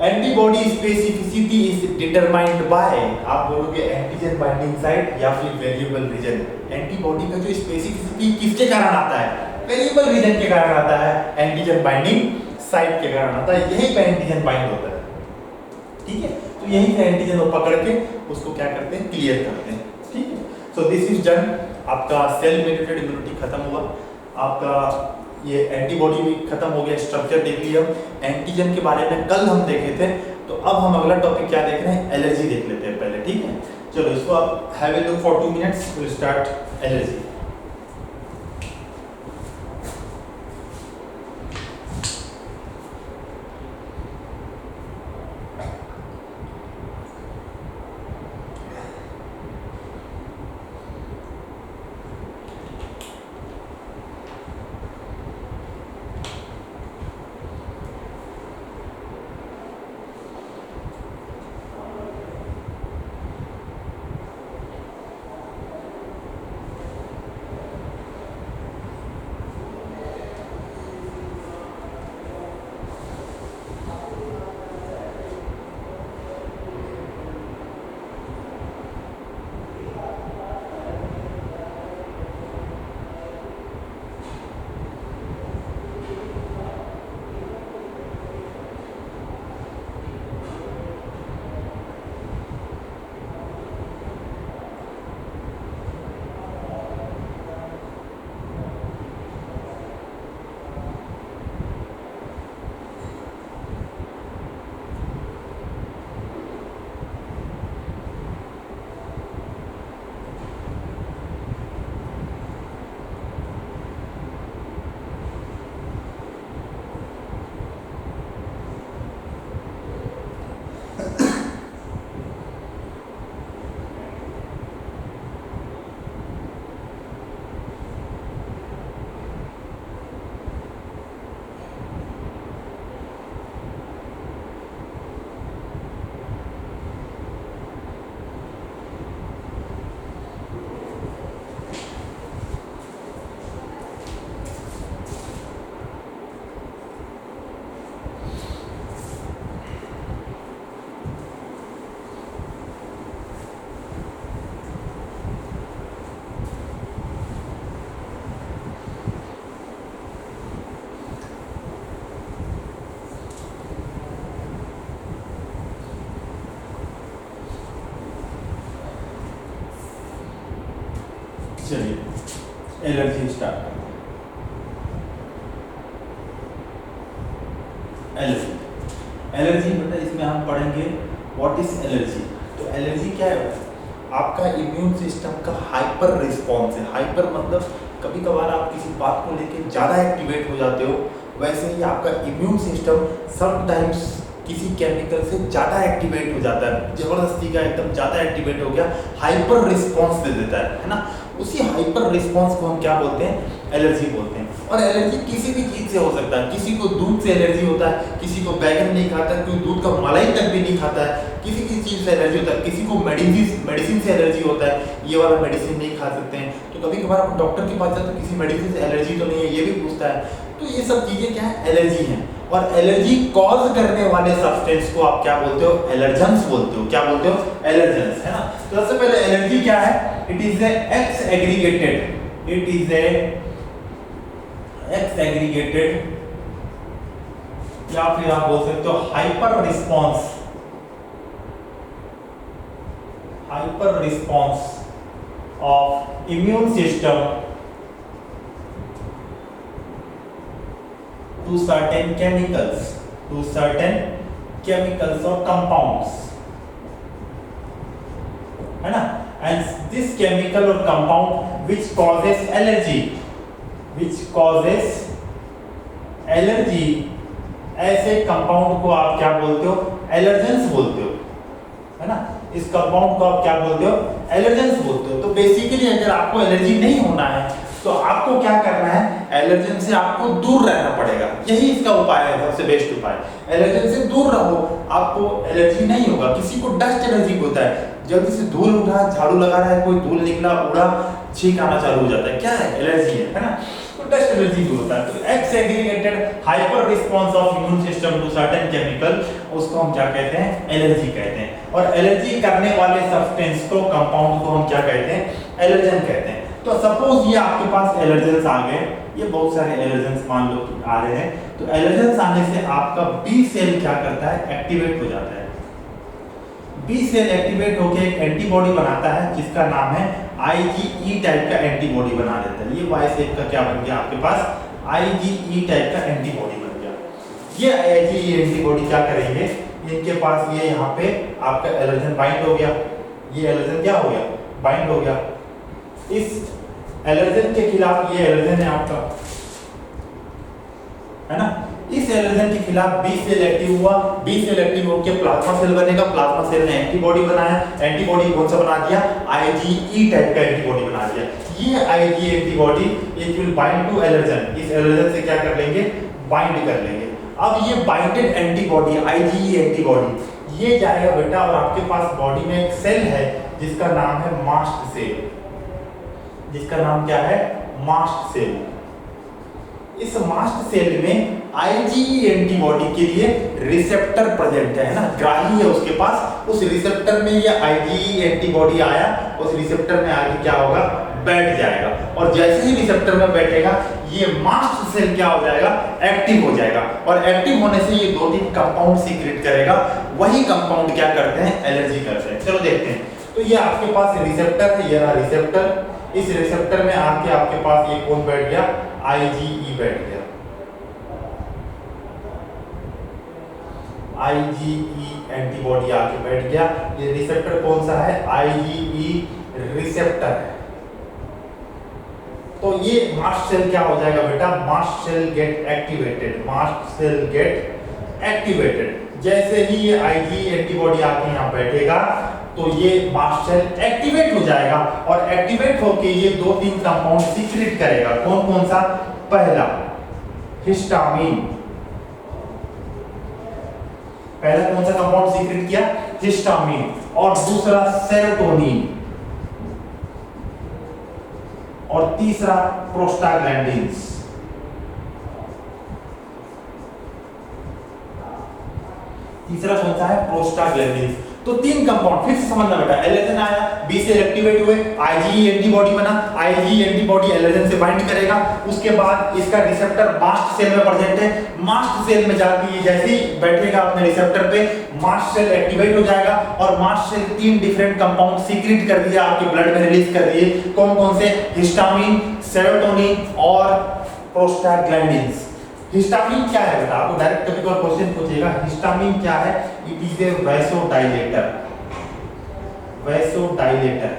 antibody specificity is determined by, आप बोलोगे एंटीजन बाइंडिंग साइट या फिर वेरिएबल रीजन। एंटीबॉडी का जो स्पेसिफिसिटी किसके कारण आता है? वेरिएबल रीजन के कारण आता है, एंटीजन बाइंडिंग साइट के कारण आता है। यही पे एंटीजन बाइंड होता है, ठीक है। तो यही से एंटीजन को पकड़ के उसको क्या करते हैं? क्लियर करते हैं, ठीक है। So this is done. आपका सेल मेडिएटेड इम्यूनिटी खत्म हुआ, आपका ये एंटीबॉडी भी खत्म हो गया, स्ट्रक्चर देख लिया। एंटीजन के बारे में कल हम देखे थे, तो अब हम अगला टॉपिक क्या देख रहे हैं? एलर्जी देख लेते हैं पहले, ठीक है। चलो इसको आप have a look for 2 minutes, will start allergy. चलिए एलर्जी स्टार्ट करते हैं। एलर्जी, एलर्जी बेटा इसमें हम पढ़ेंगे व्हाट इज एलर्जी। तो एलर्जी क्या है? आपका इम्यून सिस्टम का हाइपर रिस्पॉन्स है। हाइपर मतलब कभी कभार आप किसी बात को लेके ज़्यादा एक्टिवेट हो जाते हो, वैसे ही आपका इम्यून सिस्टम समटाइम्स किसी केमिकल से ज़्यादा एक्टिवेट हो जाता है, ज़बरदस्ती का एकदम ज़्यादा एक्टिवेट हो गया, हाइपर रिस्पॉन्स दे देता है ना। उसी हाइपर रिस्पॉन्स को हम क्या बोलते हैं? एलर्जी बोलते हैं। और एलर्जी किसी भी चीज़ से हो सकता है। किसी को दूध से एलर्जी होता है, किसी को बैगन नहीं खाता है, कोई दूध का मलाई तक भी नहीं खाता है, किसी किसी चीज़ से एलर्जी होता है, किसी को मेडिसिन से एलर्जी होता है, ये वाला मेडिसिन नहीं खा सकते हैं। तो कभी कभार आप डॉक्टर के पास जाते हो, किसी मेडिसिन से एलर्जी तो नहीं है, ये भी पूछता है। तो ये सब चीज़ें क्या है? एलर्जी हैं। और एलर्जी कॉज करने वाले सब्सटेंस को आप क्या बोलते हो? एलर्जेंस बोलते हो। क्या बोलते हो? एलर्जेंस, है ना। तो सबसे पहले एलर्जी क्या है? It is a x aggregated या फिर आप बोल सकते हो hyper response of immune system to certain chemicals or compounds, है ना। and this chemical or compound which causes allergy ऐसे कंपाउंड को आप क्या बोलते हो? एलर्जेंस बोलते हो, है ना। इस कंपाउंड को आप क्या बोलते हो? एलर्जेंस बोलते हो। तो बेसिकली अगर आपको एलर्जी नहीं होना है तो आपको क्या करना है? एलर्जन से आपको दूर रहना पड़ेगा। यही इसका उपाय है, सबसे बेस्ट उपाय। एलर्जन से दूर रहो, आपको एलर्जी नहीं होगा। किसी को डस्ट एलर्जी होता है, जल्दी से धूल उठा, झाड़ू लगा रहा है, कोई धूल निकला, उड़ा, छींक आना चालू हो जाता है, क्या है? एलर्जी है ना। तो डस्ट एलर्जी दूर होता है। तो exaggerated hyper response of immune system to certain chemical, उसको हम क्या कहते हैं? एलर्जी कहते हैं। और एलर्जी करने वाले सब्सटेंस को, कंपाउंड को हम क्या कहते हैं? एलर्जन कहते हैं। तो सपोज ये आपके पास एलर्जेंस आ गए, ये बहुत सारे एलर्जेंस मान लो आ रहे हैं। तो एलर्जेंस आने से आपका बी सेल क्या करता है? एक्टिवेट हो जाता है। बी सेल एक्टिवेट होकर एक एंटीबॉडी बनाता है जिसका नाम है IgE टाइप का एंटीबॉडी बना देता है। ये वाई सेल का क्या बन गया आपके पास? IgE टाइप का एंटीबॉडी बन गया। ये IgE एंटीबॉडी क्या करेंगे? इनके पास ये यहाँ पे आपका एलर्जन बाइंड हो गया। ये एलर्जन क्या हो गया? बाइंड हो गया। इस एलर्जन के खिलाफ, ये एलर्जन है आपका, है ना। इस एलर्जन के खिलाफ बी सेल एक्टिव हुआ। बी सेल एक्टिव होकर प्लाज्मा सेल बनेगा। प्लाज्मा सेल ने एंटीबॉडी बनाया। एंटीबॉडी कौन सा बना दिया? IgE टाइप का एंटीबॉडी बना दिया। ये IgE antibody it will bind to allergen. इस एलर्जन से क्या कर लेंगे? बाइंड कर लेंगे। अब ये बाइंडेड एंटीबॉडी, IgE एंटीबॉडी, ये जाएगा बेटा और आपके पास बॉडी में एक सेल है जिसका नाम है मास्ट सेल। जिसका नाम क्या है? Mast cell. इस मास्ट सेल में IgE एंटीबॉडी के लिए रिसेप्टर प्रेजेंट है ना, ग्राही है उसके पास। उस रिसेप्टर में ये IgE एंटीबॉडी आया, उस रिसेप्टर में आके क्या होगा? बैठ जाएगा। और जैसे ही रिसेप्टर में बैठेगा, ये मास्ट सेल क्या हो जाएगा? एक्टिव हो जाएगा। और एक्टिव होने से ये 2-3 कंपाउंड सीक्रेट करेगा। वही कंपाउंड क्या करते हैं? एलर्जी करते हैं। चलो देखते हैं। तो ये आपके पास रिसेप्टर है, ये रहा रिसेप्टर। इस रिसेप्टर में आके आपके पास ये कौन बैठ गया? IgE बैठ गया। IgE एंटीबॉडी आके बैठ गया। ये रिसेप्टर कौन सा है? IgE रिसेप्टर है। तो ये मास्ट सेल क्या हो जाएगा बेटा? Mast cell get activated. Mast cell get activated. जैसे ही ये IgE एंटीबॉडी आके यहाँ बैठेगा तो ये मास्ट सेल एक्टिवेट हो जाएगा। और एक्टिवेट होके ये 2-3 कंपाउंड सीक्रेट करेगा। कौन कौन सा? पहला हिस्टामिन। पहला कौन सा कंपाउंड सीक्रेट किया? हिस्टामिन। और दूसरा सेरोटोनिन। और तीसरा प्रोस्टाग्लैंडिन्स। तीसरा कौन सा है? प्रोस्टाग्लैंडिन्स। तो 3 कंपाउंड फिर से समझना बेटा। एलर्जन आया, बी सेल एक्टिवेट हुए, IgE एंटीबॉडी बना। IgE एंटीबॉडी एलर्जन से बाइंड करेगा। उसके बाद इसका रिसेप्टर मास्ट सेल में प्रेजेंट है। मास्ट सेल में जाके ये जैसे ही बैठेगा अपने रिसेप्टर पे, मास्ट सेल एक्टिवेट हो जाएगा। और mast cell 3 different compound secrete कर दिया, आपके ब्लड में रिलीज कर दिए। कौन कौन से? हिस्टामिन, सेरोटोनिन और प्रोस्टाग्लैंडिन्स। हिस्टामिन क्या है बेटा? आपको डायरेक्ट कभी कोई क्वेश्चन पूछेगा, हिस्टामिन क्या है? It is a vasodilator. Vasodilator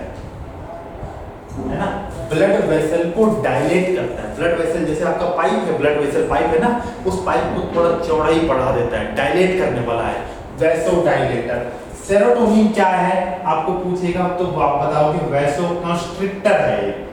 है ना, ब्लड वेसल को डायलेट करता है। ब्लड वेसल जैसे आपका पाइप है, ब्लड वेसल पाइप है ना, उस पाइप को थोड़ा चौड़ाई बढ़ा देता है, डायलेट करने वाला है, वैसोडाइलेटर। सेरोटोनिन क्या है आपको पूछेगा तो आप बताओगे वैसोकंस्ट्रिक्टर है।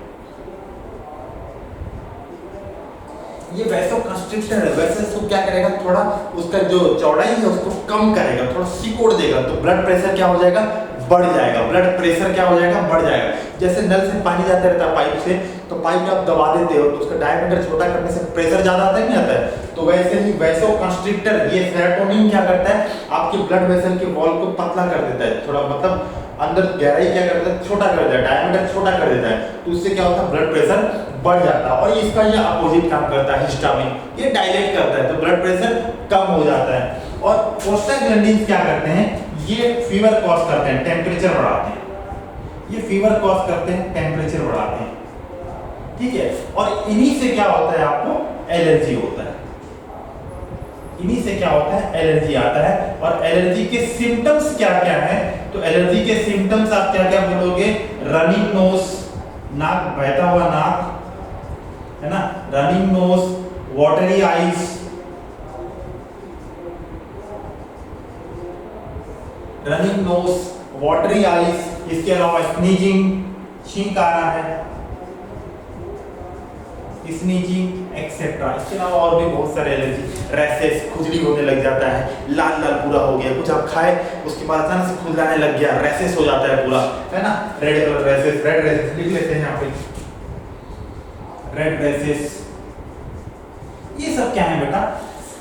ये वैसोकंस्ट्रिक्टर है। वेसल को क्या करेगा? थोड़ा उसका जो चौड़ाई है उसको कम करेगा, थोड़ा सिकोड़ देगा। तो ब्लड प्रेशर क्या हो जाएगा? बढ़ जाएगा, ब्लड प्रेशर क्या हो जाएगा, बढ़ जाएगा। जैसे नल से पानी जाता रहता है पाइप से, तो पाइप आप दबा देते हो तो उसका डायमीटर छोटा करने से प्रेशर ज्यादा आता है नहीं आता है, तो वैसे ही वैसोकंस्ट्रिक्टर ये सेरोटोनिन क्या करता है, आपके ब्लड वेसल के वॉल को पतला कर देता है, थोड़ा मतलब अंदर गहराई क्या करता है, छोटा कर देता है, डायमीटर छोटा कर देता है, तो उससे क्या होता है, ब्लड प्रेशर बढ़ जाता है। और इसका ये अपोजिट काम करता है, हिस्टामिन ये डायलेट करता है, तो ब्लड प्रेशर कम हो जाता है। और प्रोस्टाग्लैंडिन्स क्या करते हैं, ये फीवर कॉज करते हैं, टेम्परेचर बढ़ाते हैं, ये फीवर कॉज करते हैं, टेम्परेचर बढ़ाते हैं, ठीक है। और इन्हीं से क्या होता है, आपको एलर्जी होता है, इन्हीं से क्या होता है, एलर्जी आता है। और एलर्जी के सिम्टम्स क्या क्या है, तो एलर्जी के सिम्टम्स आप क्या क्या बोलोगे, रनिंग नोज, नाक बहता हुआ नाक, है ना, running nose, watery eyes, running nose, watery eyes, इसके अलावा स्नीजिंग, छींक आ रहा है, स्नीजिंग एक्सेट्रा। इसके अलावा और भी बहुत सारे एलर्जी, रैशेस, खुजली होने लग जाता है, लाल लाल पूरा हो गया, कुछ आप खाए उसके बाद अचानक से खुजलाने लग गया, रैशेस हो जाता है पूरा, है ना, red colour rashes, red rashes लिख लेते हैं यहाँ पे, रेड रैशेस, ये सब क्या है बेटा,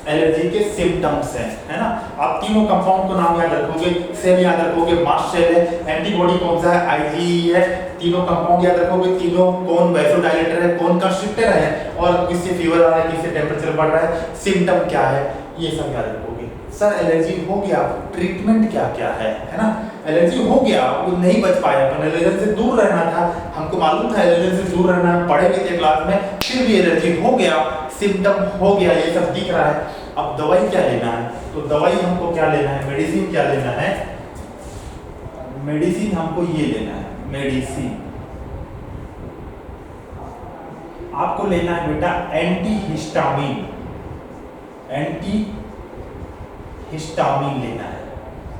एलर्जी के सिम्टम्स हैं, है ना। आप तीनों कंपाउंड को नाम याद रखोगे, सेल याद रखोगे, मास्ट सेल है, एंटीबॉडी कौन सा है, आईजीई है, तीनों कंपाउंड याद रखोगे, तीनों कौन वैसोडाइलेटर है, कौन कंस्ट्रिक्टर है, और किससे फीवर आ रहा है, किससे टेम्परेचर बढ़ रहा है, सिम्टम क्या है, ये सब याद रखोगे। सर एलर्जी हो गया, ट्रीटमेंट क्या क्या है ना। एलर्जी हो गया, वो नहीं बच पाया, अपन एलर्जन से दूर रहना था, हमको मालूम था एलर्जन से दूर रहना, पढ़े भी थे क्लास में, फिर भी एलर्जी हो गया, सिम्टम हो गया, ये सब दिख रहा है, अब दवाई क्या लेना है, तो दवाई हमको क्या लेना है, मेडिसिन क्या लेना है, मेडिसिन हमको ये लेना है, मेडिसिन आपको लेना है बेटा एंटी हिस्टामिन, एंटी हिस्टामिन लेना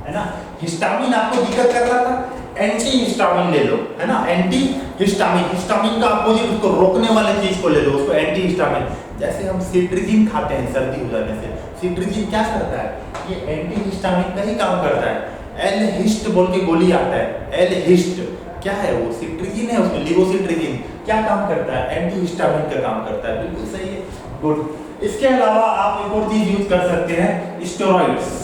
है ना। हिस्टामिन आपको दिक्कत कर रहा था, एंटी हिस्टामिन ले लो, है ना, एंटी हिस्टामिन, हिस्टामिन का अपोजिट उसको रोकने वाले चीज को ले लो, उसको एंटी हिस्टामिन। जैसे हम सिट्रिजिन खाते हैं सर्दी हो जाने से, सिट्रिजिन क्या करता है, ये एंटी हिस्टामिन का ही काम करता है। एल हिस्ट बोल के गोली आता है, एल हिस्ट क्या है, वो सिट्रिजिन है, उसमें लिवोसिट्रिजिन क्या काम करता है, एंटी हिस्टामिन का काम करता है, बिल्कुल सही है, गुड। इसके अलावा आप एक और चीज यूज कर सकते हैं, स्टेरॉइड्स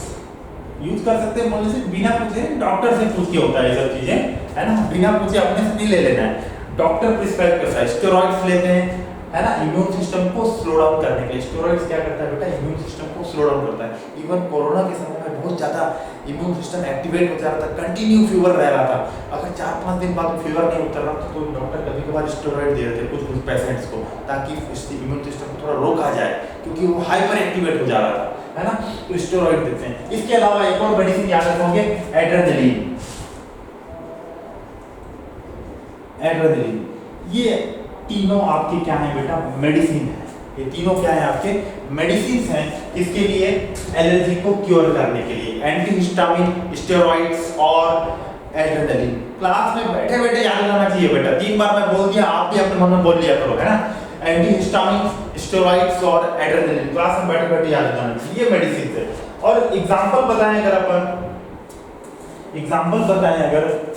यूज कर सकते हैं, बोलने से बिना पूछे, डॉक्टर से पूछ के होता है ये सब चीजें, है ना, बिना पूछे अपने से नहीं ले लेना है, डॉक्टर प्रिस्क्राइब करता है। स्टेरॉइड्स लेते हैं, है ना, इम्यून सिस्टम को स्लो डाउन करने के लिए। स्टेरॉइड्स क्या करता है बेटा, इम्यून सिस्टम को स्लो डाउन करता है। इवन कोरोना के समय में बहुत ज्यादा इम्यून सिस्टम एक्टिवेट हो जा रहा था, कंटिन्यू फीवर रह रहा था, अगर 4-5 दिन बाद फीवर नहीं उतर रहा तो डॉक्टर कभी कभार स्टेरॉइड दे रहे थे कुछ पेशेंट्स को, ताकि इम्यून सिस्टम को थोड़ा रोका जाए, क्योंकि वो हाइपर एक्टिवेट हो जा रहा था, है ना, तो स्टेरॉइड देते हैं। इसके अलावा एक और मेडिसिन याद रखोगे, एड्रेनलिन, एड्रेनलिन, ये तीनों आपके क्या है बेटा, मेडिसिन है, ये तीनों क्या है आपके मेडिसिन हैं, इसके लिए एलर्जी को क्योर करने के लिए, एंटी हिस्टामिन, स्टेरॉइड्स और एड्रेनलिन। क्लास में बैठे बैठे याद रहना चाहिए बेटा, 3 बार मैं बोल दिया, आप भी अपने मन में बोल लिया करो, है ना, एंटी हिस्टामिन, स्टेरॉइड्स और एड्रेनलिन, क्लास में बैठे बैठे याद रहना चाहिए, ये मेडिसिन है। और एग्जांपल बताएं अगर अपन, एग्जांपल बताएं अगर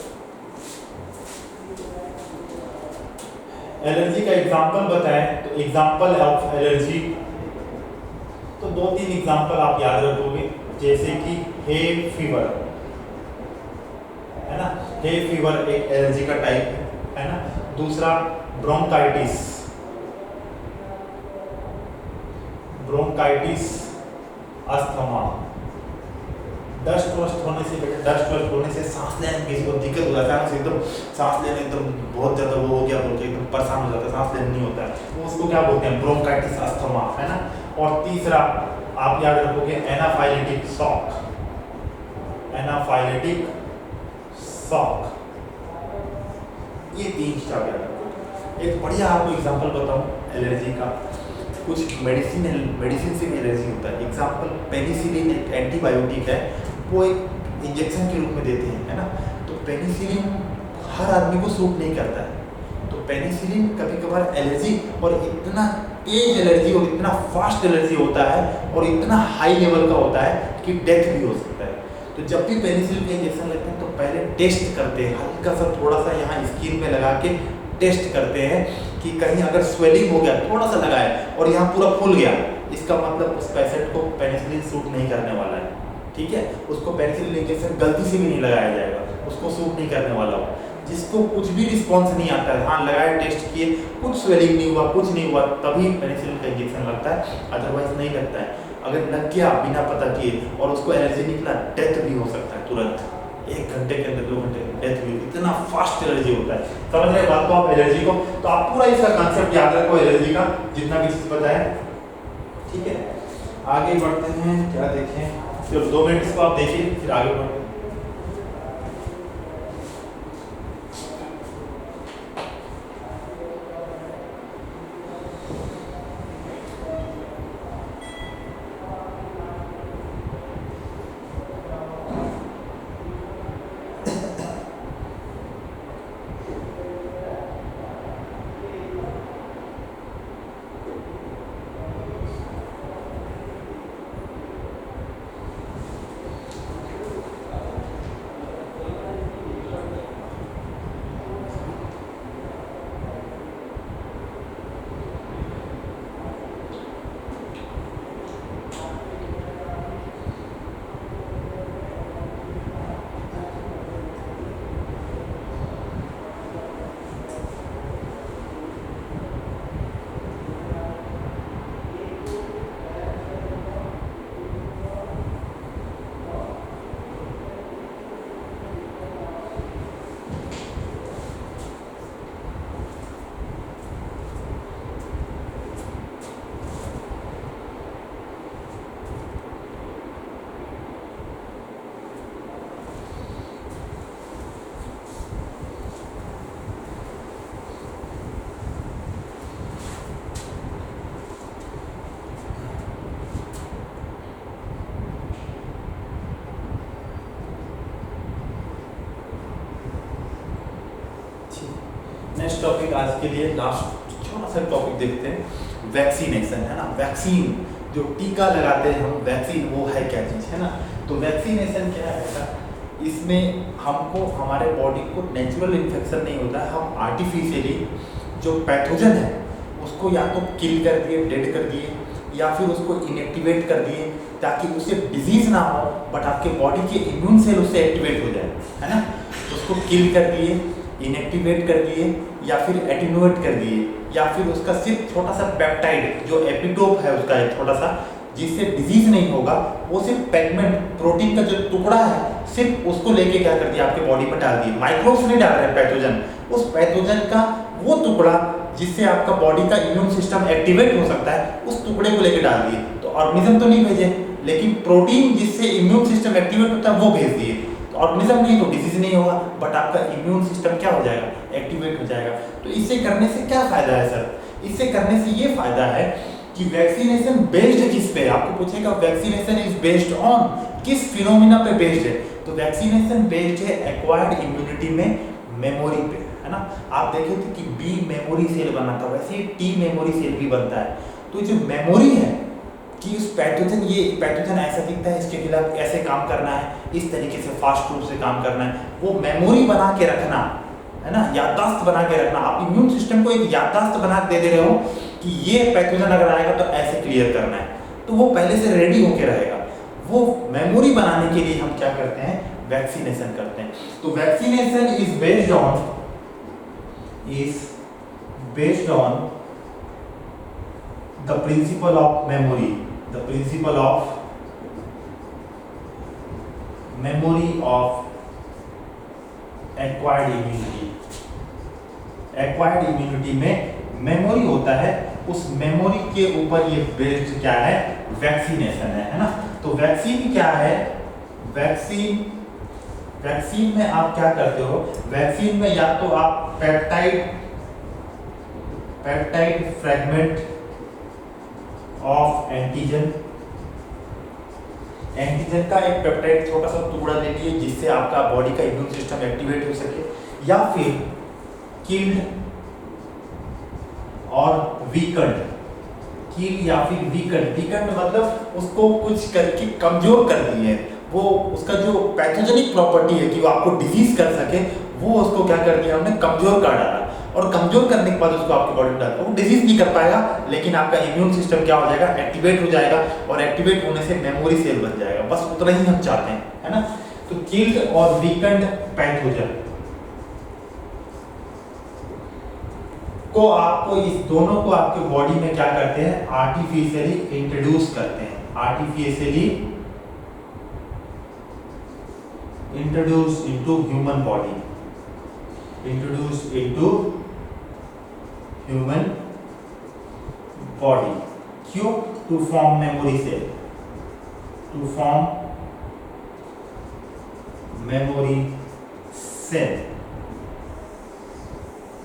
एलर्जी का एग्जांपल बताएं, तो एग्जांपल ऑफ एलर्जी, तो 2-3 एग्जांपल आप याद रखोगे, जैसे कि हे फीवर, है ना, हे फीवर एक एलर्जी का टाइप है ना। दूसरा ब्रोंकाइटिस, ब्रोंकाइटिस, अस्थमा, डस्ट वस्ट होने से, डस्ट वस्ट होने से सांस लेने में किसी को दिक्कत हो जाता है, एकदम सांस लेने एकदम बहुत ज़्यादा वो हो गया बोल के एकदम परेशान हो जाता है, सांस लेने नहीं होता है, तो उसको क्या बोलते हैं, ब्रोंकाइटिस अस्थमा, है ना। और तीसरा आप याद रखोगे एनाफाइलेटिक शॉक, एनाफाइलेटिक शॉक, ये 3 स्टेप याद रखोगे। एक बढ़िया आपको एग्जांपल बताऊं एलर्जी का, कुछ मेडिसिन से भी एलर्जी होता है। एग्जांपल पेनिसिलिन एक एंटीबायोटिक है, वो एक इंजेक्शन के रूप में देते हैं, है ना, तो पेनिसिलिन हर आदमी को सूट नहीं करता है, तो पेनिसिलिन कभी कभार एलर्जी, और इतना तेज एलर्जी और इतना फास्ट एलर्जी होता है और इतना हाई लेवल का होता है कि डेथ भी हो सकता है। तो जब भी पेनिसिलिन का इंजेक्शन लगता है तो पहले टेस्ट करते हैं, हल्का सा थोड़ा सा यहाँ स्किन में लगा के टेस्ट करते हैं कि कहीं अगर स्वेलिंग हो गया, थोड़ा सा लगाए और यहाँ पूरा फूल गया, इसका मतलब उस पेशेंट को पेनिसिलिन सूट नहीं करने वाला है। ठीक है, उसको पेनिसिलिन इंजेक्शन गलती से भी नहीं लगाया जाएगा, उसको सूट नहीं करने वाला हो। जिसको कुछ भी रिस्पॉन्स नहीं आता है, हाँ लगाए, टेस्ट किए, कुछ स्वेलिंग नहीं हुआ, कुछ नहीं हुआ, तभी पेनिसिलिन का इंजेक्शन लगता है, अदरवाइज नहीं लगता है। अगर लग गया बिना पता किए और उसको एलर्जी निकला, डेथ भी हो सकता है तुरंत, 1 घंटे के अंदर, 2 घंटे में डेथ भी, इतना फास्ट एलर्जी होता है। समझ रहे बात को आप एलर्जी को? तो आप पूरा इसका कॉन्सेप्ट याद रखो एलर्जी का, जितना भी चीज बताया। ठीक है, आगे बढ़ते हैं, क्या देखें, सिर्फ 2 मिनट इसको आप देखिए, फिर आगे बढ़ते हैं। नेक्स्ट टॉपिक आज के लिए लास्ट छोटा सा टॉपिक देखते हैं, वैक्सीनेशन, है ना। वैक्सीन जो टीका लगाते हैं हम, वैक्सीन वो है क्या चीज़, है ना। तो वैक्सीनेशन क्या है, इसमें हमको हमारे बॉडी को नेचुरल इन्फेक्शन नहीं होता है, हम आर्टिफिशियली जो पैथोजन है उसको या तो किल कर दिए, डेड कर दिए, या फिर उसको इनएक्टिवेट कर दिए ताकि उससे डिजीज ना हो, बट आपके बॉडी के इम्यून सेल उससे एक्टिवेट हो जाए, है ना। उसको किल कर दिए, इनएक्टिवेट कर दिए, या फिर एटीन्यूएट कर दिए, या फिर उसका सिर्फ छोटा सा पेप्टाइड जो एपिटोप है उसका एक छोटा सा, जिससे डिजीज नहीं होगा, वो सिर्फ पेगमेंट प्रोटीन का जो टुकड़ा है सिर्फ उसको लेके क्या कर दिया आपके बॉडी में डाल दिए। माइक्रोब्स नहीं डाल रहे, पैथोजन, उस पैथोजन का वो टुकड़ा जिससे आपका बॉडी का इम्यून सिस्टम एक्टिवेट हो सकता है, उस टुकड़े को लेके डाल दिए। तो ऑर्गेनिज्म तो नहीं भेजे, लेकिन प्रोटीन जिससे इम्यून सिस्टम एक्टिवेट होता है वो भेज दिए। तो ऑर्गेनिज्म नहीं तो डिजीज नहीं होगा, बट आपका इम्यून सिस्टम क्या हो जाएगा, एक्टिवेट हो जाएगा। तो इससे करने से क्या फायदा है सर? इससे करने से ये फायदा है कि वैक्सीनेशन बेस्ड किस पे है, आपको पूछेगा वैक्सीनेशन इज बेस्ड ऑन किस फिनोमिना पे बेस्ड है। तो वैक्सीनेशन बेस्ड है एक्वायर्ड इम्यूनिटी में, मेमोरी पे, है ना। आप देखे थे कि बी मेमोरी सेल बना था, वैसे ही टी मेमोरी सेल भी बनता है। तो जो मेमोरी है कि उस पैथोजन, ये पैथोजन ऐसा दिखता है, इसके खिलाफ ऐसे काम करना है, इस तरीके से फास्ट रूप से काम करना है, वो मेमोरी बना के रखना, है ना, याददाश्त बना के रखना। आप इम्यून सिस्टम को एक याददाश्त बना के दे रहे हो कि ये पैथोजन अगर आएगा तो ऐसे क्लियर करना है, तो वो पहले से रेडी होके रहेगा। वो मेमोरी बनाने के लिए हम क्या करते हैं, वैक्सीनेशन करते हैं। तो vaccination is based on the principle of memory, the principle of memory of acquired immunity। acquired immunity में मेमोरी होता है, उस मेमोरी के ऊपर ये बेस्ड क्या है, वैक्सीनेशन है ना। तो वैक्सीन क्या है, वैक्सीन में आप क्या करते हो, वैक्सीन में या तो आप पेप्टाइड फ्रेगमेंट ऑफ एंटीजन का एक पेप्टाइड छोटा सा टुकड़ा ले लिए जिससे आपका बॉडी का इम्यून सिस्टम एक्टिवेट हो सके, या फिर किल्ड और वीकंड, किल या फिर वीकंड मतलब उसको कुछ करके कमजोर कर दिए, वो उसका जो पैथोजेनिक प्रॉपर्टी है कि वो आपको डिजीज कर सके, वो उसको क्या कर दिया हमने, कमजोर कर डाला। और कमजोर करने के बाद उसको आपकी बॉडी में डालता, वो डिजीज नहीं कर पाएगा, लेकिन आपका इम्यून सिस्टम क्या हो जाएगा, एक्टिवेट हो जाएगा, और एक्टिवेट होने से मेमोरी सेल बन जाएगा। बस उतना ही हम चाहते हैं, है ना। तो किल्ड और वीकेंड पैथोजन को आपको, इस दोनों को आपके बॉडी में क्या करते हैं, आर्टिफिशियली इंट्रोड्यूस करते हैं, artificially introduce into human body, introduce into human body. क्यों? To form memory cell, to form memory cell.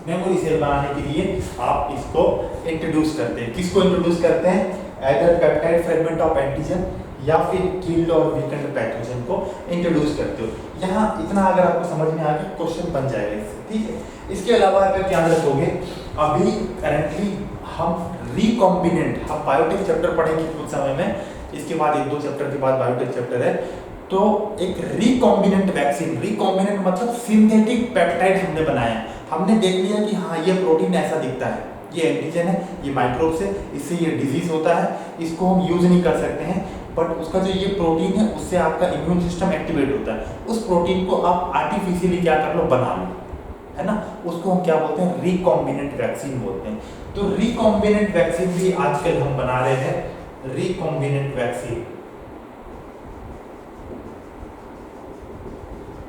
Memory cell बनाने के लिए आप इसको इंट्रोड्यूस करते हैं। किसको इंट्रोड्यूस करते हैं? Adder peptide fragment of antigen या फिर किल्ड और वीकेंड पैथोजन को इंट्रोड्यूस करते हो। यहाँ इतना अगर आपको समझ में आ गया, क्वेश्चन बन जाएगा इससे, ठीक है। इसके अलावा अगर क्या रखोगे, अभी करंटली हम रिकॉम्बिनेंट, हम बायोटेक चैप्टर पढ़ेंगे कुछ समय में, इसके बाद 1-2 चैप्टर के बाद बायोटेक चैप्टर है। तो एक रिकॉम्बिनेंट वैक्सीन, रिकॉम्बिनेंट मतलब सिंथेटिक पेप्टाइड हमने बनाया। हमने देख लिया कि हाँ ये प्रोटीन ऐसा दिखता है, ये एंटीजन है, ये माइक्रोब्स है, इससे ये डिजीज होता है, इसको हम यूज नहीं कर सकते हैं, बट उसका जो ये प्रोटीन है उससे आपका इम्यून सिस्टम एक्टिवेट होता है। उस प्रोटीन को आप आर्टिफिशियली क्या कर लो, बना लो, है ना। उसको हम क्या बोलते हैं, रिकॉम्बिनेंट वैक्सीन बोलते हैं। तो रिकॉम्बिनेंट वैक्सीन भी आजकल हम बना रहे हैं, रिकॉम्बिनेंट वैक्सीन।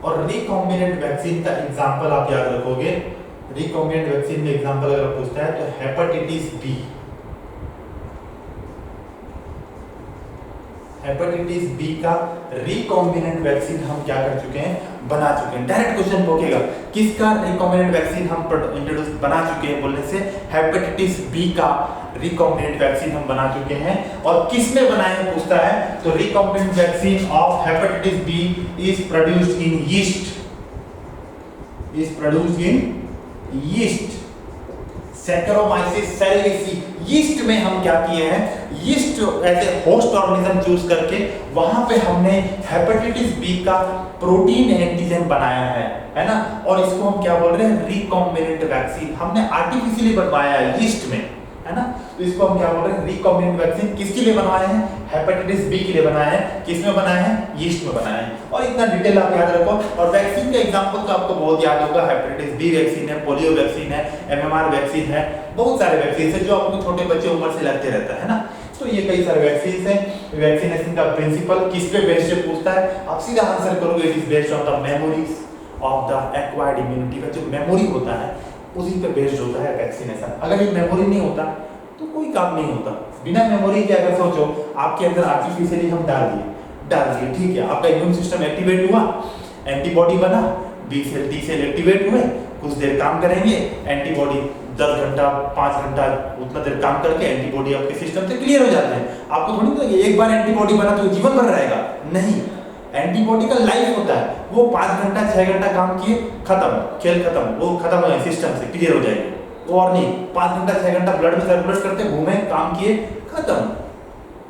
और रिकॉम्बिनेंट वैक्सीन का एग्जांपल आप याद रखोगे, रिकॉम्बिनेंट वैक्सीन में एग्जांपल अगर पूछता है तो हेपेटाइटिस बी, हेपेटाइटिस बी का रिकॉम्बिनेंट वैक्सीन हम क्या कर चुके हैं, बना चुके हैं। डायरेक्ट क्वेश्चन पूछेगा किसका रिकॉम्बिनेंट वैक्सीन हम इंट्रोड्यूस बना चुके हैं, बोलने से हेपेटाइटिस बी का रिकॉम्बिनेंट वैक्सीन हम बना चुके हैं। और किस में बनाए हैं पूछता है, तो recombinant vaccine of hepatitis B is produced in yeast, is produced in yeast, Saccharomyces cerevisiae. Yeast में हम क्या किए हैं, यीस्ट ऐसे होस्ट ऑर्गेनिज्म चूज करके वहां पे हमने हेपेटाइटिस बी का प्रोटीन एंटीजन बनाया है ना। और इसको हम क्या बोल रहे हैं, रिकॉम्बिनेंट वैक्सीन। हमने आर्टिफिशियली बनवाया है यीस्ट में, है ना। तो इसको हम क्या बोल रहे हैं, रिकॉम्बिनेंट वैक्सीन। किसके लिए बनवाए हैं, हेपेटाइटिस बी के लिए बनाए हैं। किस में बनाए हैं, यीस्ट में बनाए हैं। और इतना डिटेल आप याद रखो। और वैक्सीन का एग्जांपल तो आपको बहुत याद होगा, हेपेटाइटिस बी वैक्सीन है, पोलियो वैक्सीन है, एमएमआर वैक्सीन है, बहुत सारे वैक्सीन है जो आपको छोटे बच्चे उम्र से लगते रहता है ना। तो ये कई सारे वैक्सीन हैं। वैक्सीनेशन का प्रिंसिपल किस पे बेस्ड है पूछता है, आप सीधा आंसर करोगे, it is based on the memories of the acquired immunity. का जो मेमोरी होता है उसी पे बेस्ड होता है वैक्सीनेशन। अगर ये मेमोरी नहीं होता तो कोई काम नहीं होता। बिना मेमोरी के अगर सोचो आपके अंदर आर्टिफिशियली हम डाल दिए, ठीक है, आपका इम्यून सिस्टम एक्टिवेट हुआ, एंटीबॉडी बना, B cell T cell activate हुए, कुछ देर काम करेंगे, एंटीबॉडी 10 घंटा 5 घंटा उतना देर काम करके एंटीबॉडी आपके सिस्टम से क्लियर हो जाते हैं। आपको थोड़ी ना एक बार एंटीबॉडी बना तो जीवन भर रहेगा, नहीं। एंटीबॉडी का लाइफ होता है, वो 5 घंटा 6 घंटा काम किए, खत्म, खेल खत्म, वो खत्म हो सिस्टम से क्लियर हो जाएगी। और नहीं 5 घंटा 6 घंटा ब्लड में सर्कुलेट करते घूमे, काम किए, खत्म।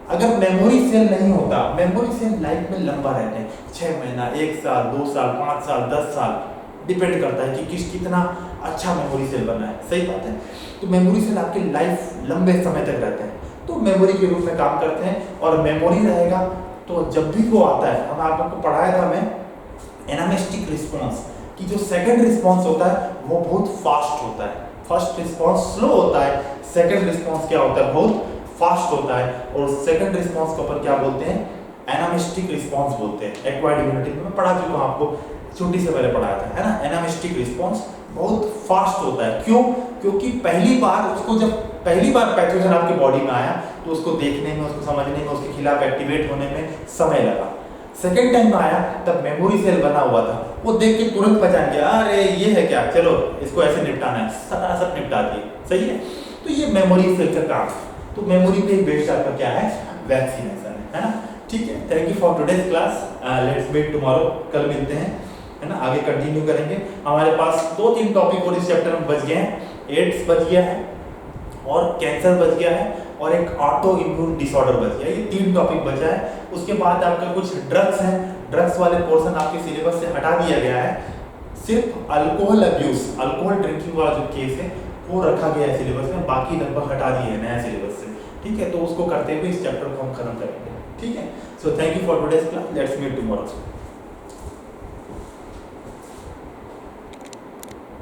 अगर मेमोरी सेल नहीं होता, मेमोरी सेल लाइफ में लंबा रहते हैं, 6 महीना, 1 साल, 2 साल, 5 साल, 10 साल, डिपेंड करता है कि कितना अच्छा मेमोरी सेल बना है। सही बात है। तो मेमोरी सेल आपकी लाइफ लंबे समय तक रहते हैं, तो मेमोरी के रूप में काम करते हैं। और मेमोरी रहेगा तो जब भी वो आता है, हम आपको पढ़ाया था मैं एनामिस्टिक रिस्पॉन्स कि जो सेकंड रिस्पॉन्स होता है वो बहुत फास्ट होता है। फर्स्ट रिस्पॉन्स स्लो होता है, सेकंड रिस्पॉन्स क्या होता है, बहुत फास्ट होता है। और सेकंड रिस्पॉन्स को अपन क्या बोलते हैं, एनामिस्टिक रिस्पॉन्स बोलते हैं। एक्वायर्ड इम्यूनिटी में मैं पढ़ा चुका हूं, आपको छुट्टी से पहले पढ़ाया था, है ना। एनामिस्टिक रिस्पॉन्स बहुत फास्ट होता है। क्यों? क्योंकि पहली बार उसको, जब पहली बार पैथोजन आपकी बॉडी में आया तो उसको देखने में, उसको समझने में, उसके खिलाफ एक्टिवेट होने में समय लगा। सेकेंड टाइम आया तब मेमोरी सेल बना हुआ था, वो देख के तुरंत पहचान गया, अरे ये है क्या, चलो इसको ऐसे निपटाना है, सटासट निपटा दिए। सही है। तो ये मेमोरी सेल का काम। तो मेमोरी पे बेस्ड आपका क्या है, वैक्सीनेशन है ना। ठीक है, thank you for today's class, let's meet tomorrow, कल मिलते हैं, है ना। आगे कंटिन्यू करेंगे। हमारे पास 2-3 टॉपिक और इस चैप्टर में बच गए हैं। एड्स बच गया है और कैंसर बच गया है और एक ऑटो इम्यून डिसऑर्डर बच गया। ये 3 टॉपिक बचा है। उसके बाद आपका कुछ ड्रग्स हैं, ड्रग्स वाले पोर्शन आपके सिलेबस से हटा दिया गया है। सिर्फ अल्कोहल अब्यूज, अल्कोहल ड्रिंकिंग वाला जो केस है वो रखा गया है सिलेबस में, बाकी लगभग हटा दिए है नया सिलेबस से। ठीक है, तो उसको करते हुए इस चैप्टर को हम खत्म करेंगे। ठीक है, so thank you for today's class, let's meet tomorrow.